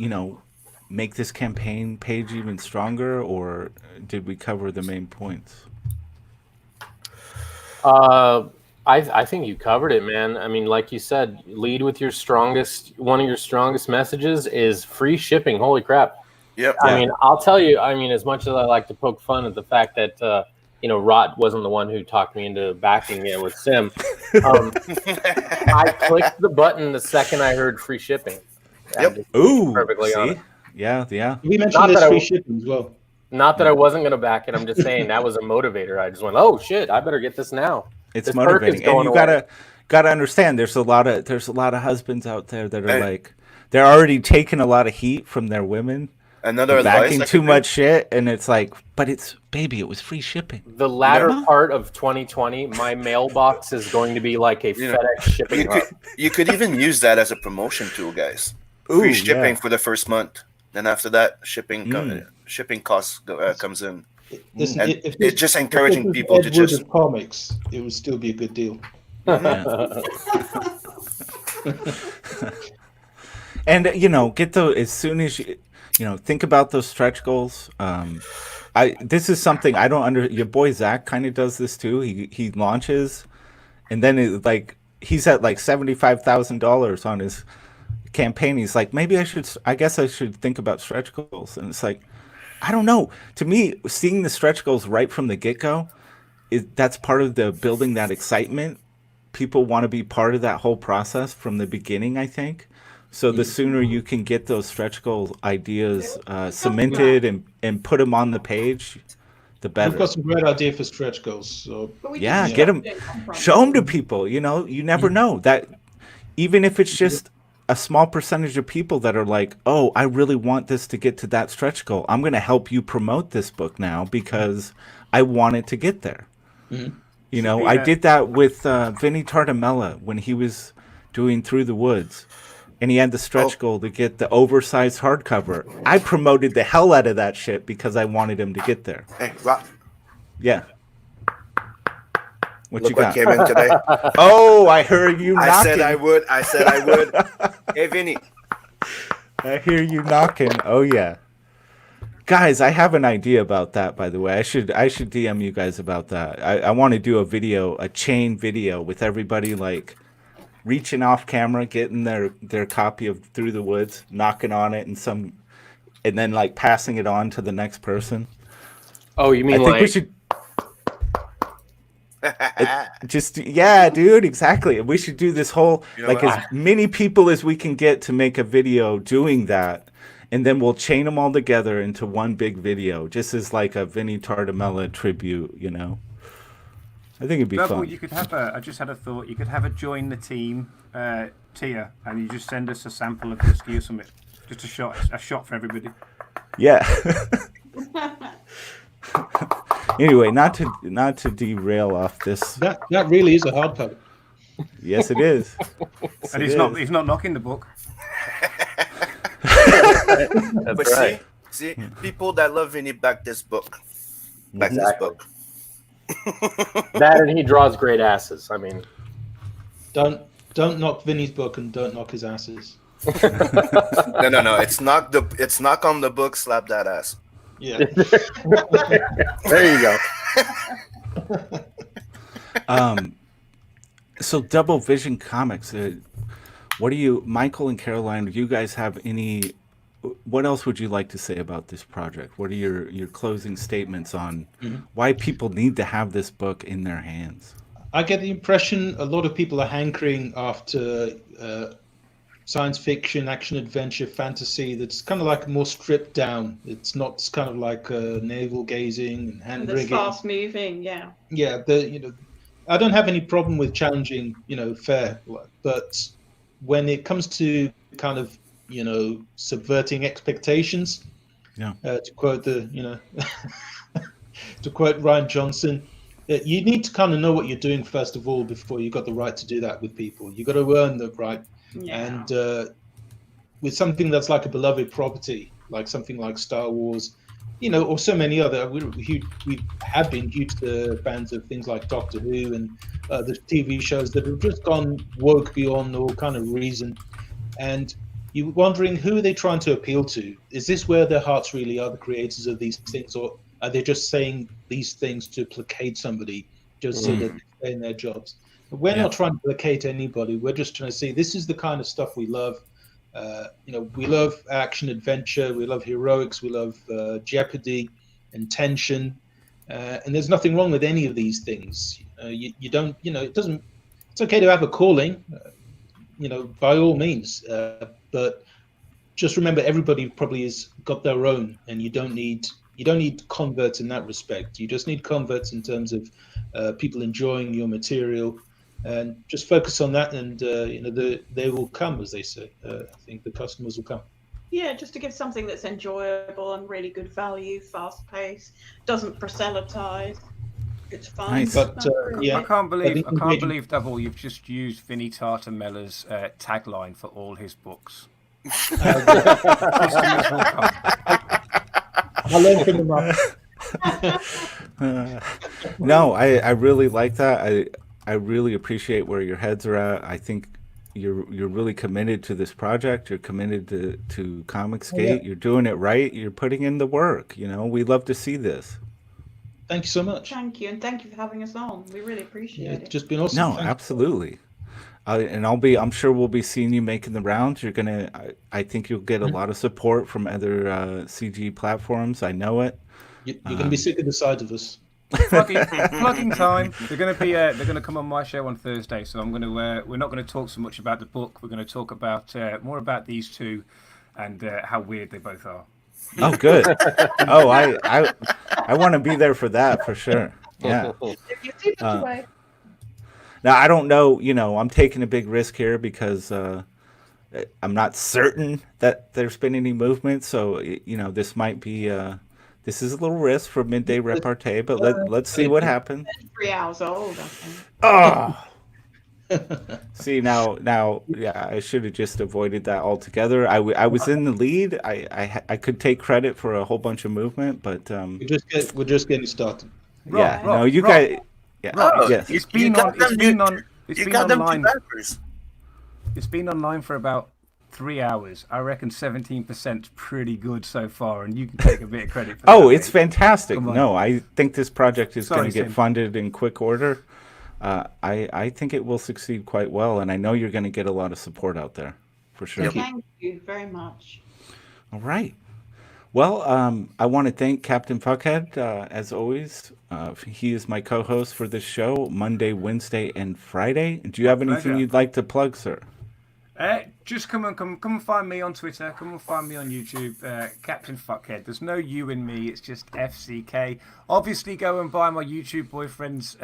make this campaign page even stronger, or did we cover the main points? I think you covered it, man. I mean, like you said, lead with your strongest. One of your strongest messages is free shipping. Holy crap! Yep. I mean, I'll tell you. I mean, as much as I like to poke fun at the fact that Rot wasn't the one who talked me into backing it with Sim. I clicked the button the second I heard free shipping. Yep. Ooh, Perfectly see? honest. Yeah. We mentioned Not there's that free I- shipping as well. Not that I wasn't going to back it. I'm just saying that was a motivator. I just went, oh shit, I better get this now. It's This perk is motivating, and going you away. gotta understand. There's a lot of husbands out there that are like, they're already taking a lot of heat from their women, Another advice backing I too could much shit, and it's like, but it was free shipping. The latter Yeah. part of 2020, my mailbox is going to be like a FedEx shipping hub. You could even use that as a promotion tool, guys. Ooh, Free shipping yeah. for the first month. Then after that, shipping costs comes in. Listen, And if it's just encouraging if this was people to Ed Wood just. of comics, it would still be a good deal. And get as soon as you think about those stretch goals. This is something I don't your boy Zach kind of does this too. He launches, and then he's at like $75,000 on his campaign. He's like, I guess I should think about stretch goals. And it's like, I don't know. To me, seeing the stretch goals right from the get-go, that's part of the building that excitement. People want to be part of that whole process from the beginning, I think. So the sooner you can get those stretch goal ideas cemented and put them on the page, the better. We've got some great idea for stretch goals. So yeah, get them, show them to people. You never know that, even if it's just a small percentage of people that are like, oh, I really want this to get to that stretch goal. I'm going to help you promote this book now because I want it to get there. Mm-hmm. I did that with Vinny Tartamella when he was doing Through the Woods, and he had the stretch goal to get the oversized hardcover. I promoted the hell out of that shit because I wanted him to get there. Hey, Rob. Yeah. What Look you got? came in today. Oh, I heard you knocking. I said I would. Hey, Vinny. I hear you knocking. Oh yeah. Guys, I have an idea about that, by the way. I should DM you guys about that. I want to do a chain video with everybody like reaching off camera, getting their copy of Through the Woods, knocking on it and then like passing it on to the next person. Oh, you mean I think we should yeah, dude, exactly. We should do this whole as many people as we can get to make a video doing that, and then we'll chain them all together into one big video, just as like a Vinny Tartamella tribute. I think it'd be Double, fun. you could have I just had a thought. You could have a join the team tier, and you just send us a sample of whiskey or something. Just a shot for everybody. Yeah. Anyway, not to derail off this. That really is a hardcover. Yes, it is. And he's not knocking the book. But right. see, people that love Vinny back this book. Exactly. That, and he draws great asses. I mean, Don't knock Vinny's book and don't knock his asses. No. It's knock on the book, slap that ass. Yeah. there you go. So Double Vision Comics. What do you, Michael and Caroline? Do you guys have any? What else would you like to say about this project? What are your closing statements on why people need to have this book in their hands? I get the impression a lot of people are hankering after science fiction, action, adventure, fantasy that's kind of like more stripped down. It's not kind of like navel gazing and hand That's rigging. fast moving, yeah. Yeah, I don't have any problem with challenging, fare, but when it comes to kind of, subverting expectations, to quote to quote Ryan Johnson, you need to kind of know what you're doing first of all before you got the right to do that with people. You got to earn the right. Yeah. And with something that's like a beloved property, like something like Star Wars, or so many other, we have been huge fans of things like Doctor Who and the TV shows that have just gone woke beyond all kind of reason. And you're wondering, who are they trying to appeal to? Is this where their hearts really are, the creators of these things, or are they just saying these things to placate somebody just so that they stay in their jobs? We're not trying to placate anybody. We're just trying to say this is the kind of stuff we love. We love action adventure. We love heroics. We love jeopardy and tension. And there's nothing wrong with any of these things. You don't, it doesn't. It's okay to have a calling, by all means. But just remember, everybody probably has got their own, and you don't need converts in that respect. You just need converts in terms of people enjoying your material, and just focus on that. And they will come, as they say. I think the customers will come. Yeah, just to give something that's enjoyable and really good value, fast paced, doesn't proselytize. It's fun. Nice. But I can't believe, Double, you've just used Vinnie Tartamella's tagline for all his books. I'll open them up. No, I really like that. I really appreciate where your heads are at. I think you're really committed to this project. You're committed to Comicsgate. Yeah. You're doing it right. You're putting in the work. We love to see this. Thank you so much. Thank you, and thank you for having us on. We really appreciate it. It's just been awesome. No, Thank you. absolutely. I'm sure we'll be seeing you making the rounds. I think you'll get a lot of support from other CG platforms. I know it. You're going to be sick of the sight of us. Plugging time. They're going to come on my show on Thursday. So we're not going to talk so much about the book. We're going to talk about more about these two and how weird they both are. Oh, good. Oh, I want to be there for that for sure. Yeah. Now I don't know. I'm taking a big risk here because I'm not certain that there's been any movement. So this might be. This is a little risk for Midday Repartee, but let's see what happens. 3 hours old, I think. Oh. See now, yeah, I should have just avoided that altogether. I was in the lead. I could take credit for a whole bunch of movement, but we're just getting started. Yeah, Rob, no, you Rob, guys. Yeah, Rob, yes. It's been online. Backers. It's been online for about 3 hours. I reckon 17% is pretty good so far, and you can take a bit of credit for that. Oh, it's fantastic. Come on. No, I think this project is going Sorry, to get Tim. funded in quick order. I think it will succeed quite well, and I know you're going to get a lot of support out there, for sure. Thank you very much. All right. Well, I want to thank Captain Fuckhead, as always. He is my co-host for this show, Monday, Wednesday, and Friday. Do you have anything pleasure. you'd like to plug, sir? Just come and find me on Twitter. Come and find me on YouTube, Captain Fuckhead. There's no U in me. It's just FCK. Obviously, go and buy my YouTube boyfriend's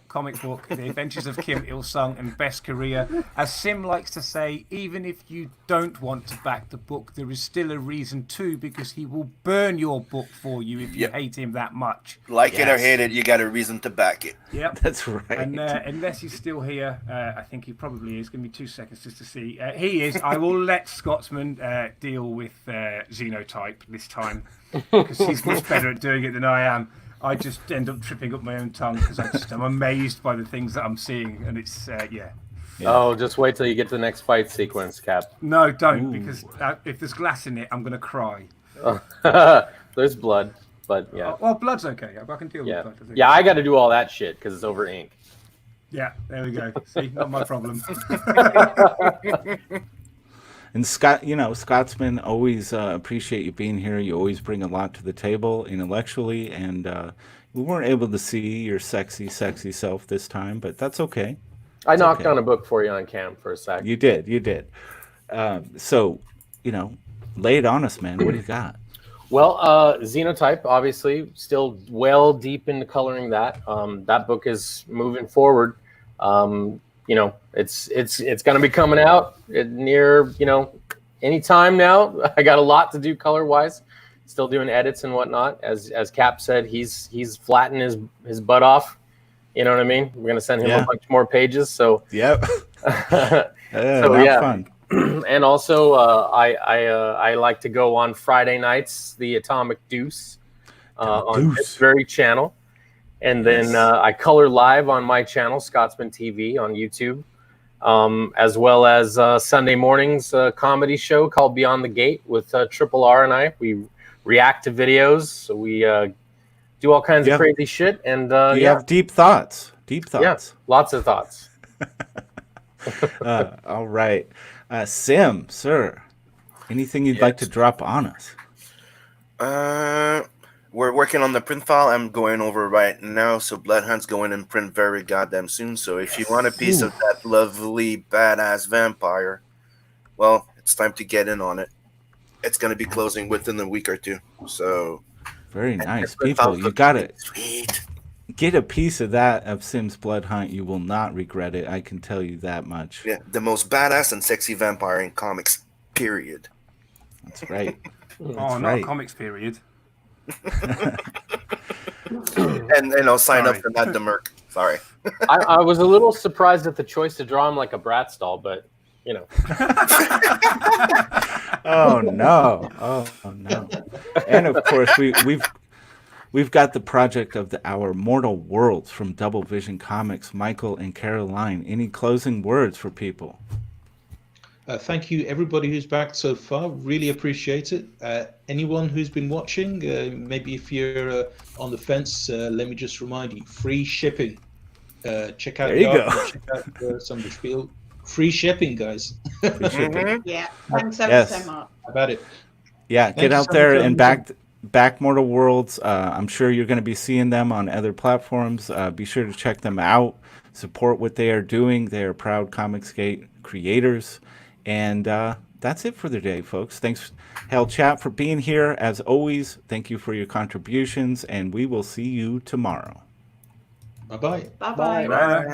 comic book, The Adventures of Kim Il-sung and Best Korea. As Sim likes to say, even if you don't want to back the book, there is still a reason to, because he will burn your book for you if you hate him that much. Like it or hate it, you got a reason to back it. Yep. That's right. And unless he's still here, I think he probably is. Give me 2 seconds just to see. He is. I will let Scotsman deal with Xenotype this time, because he's much better at doing it than I am. I just end up tripping up my own tongue because I'm amazed by the things that I'm seeing, and it's yeah. Oh, just wait till you get to the next fight sequence, Cap. No, don't, because if there's glass in it, I'm gonna cry. There's blood, but yeah. Well, blood's okay. I can deal with blood. I think. Yeah, I got to do all that shit because it's over ink. Yeah, there we go. See, not my problem. And Scott, Scotsman, always appreciate you being here. You always bring a lot to the table intellectually, and we weren't able to see your sexy self this time, but that's okay. I knocked on a book for you on cam for a sec. You did. So, lay it on us, man. What do you got? Well, Xenotype, obviously, still well deep into coloring that. That book is moving forward. It's going to be coming out near, any time now. I got a lot to do color wise, still doing edits and whatnot. As Cap said, he's flattened his butt off. You know what I mean? We're going to send him a bunch more pages. So yep. Fun. And also, I like to go on Friday nights, the Atomic Deuce, on this very channel. And then I color live on my channel, Scotsman TV, on YouTube, as well as Sunday mornings comedy show called Beyond the Gate with Triple R and I. We react to videos, so we do all kinds of crazy shit. And you have deep thoughts. Yeah, lots of thoughts. All right. Sim, sir, anything you'd like to drop on us? we're working on the print file. I'm going over right now, so Bloodhound's going in print very goddamn soon. So if you want a piece of that lovely badass vampire, well, it's time to get in on it. It's going to be closing within a week or two. So Very nice. print People, file's you looking got really it. Sweet. Get a piece of that of Sim's Blood Hunt. You will not regret it. I can tell you that much. Yeah, the most badass and sexy vampire in comics. Period. That's right. Oh, That's not right. a comics period. And I'll sign up Sorry. for that, Demerc. Sorry. I was a little surprised at the choice to draw him like a Bratz doll, but you know. Oh no! Oh no! And of course, we've got the project of our Mortal Worlds from Double Vision Comics. Michael and Caroline, any closing words for people? Thank you, everybody who's backed so far. Really appreciate it. Anyone who's been watching, maybe if you're on the fence, let me just remind you: free shipping. Check out There you the art, go. check out some of the spiel. Free shipping, guys. Free shipping. Yeah, thanks ever Yes. so much. How about it? Yeah, Thank get you out so there much, and everyone. back Mortal Worlds. I'm sure you're going to be seeing them on other platforms. Be sure to check them out. Support what they are doing. They are proud Comicsgate creators. And that's it for the day, folks. Thanks, Hell Chat, for being here. As always, thank you for your contributions, and we will see you tomorrow. Bye-bye. Bye bye. Bye.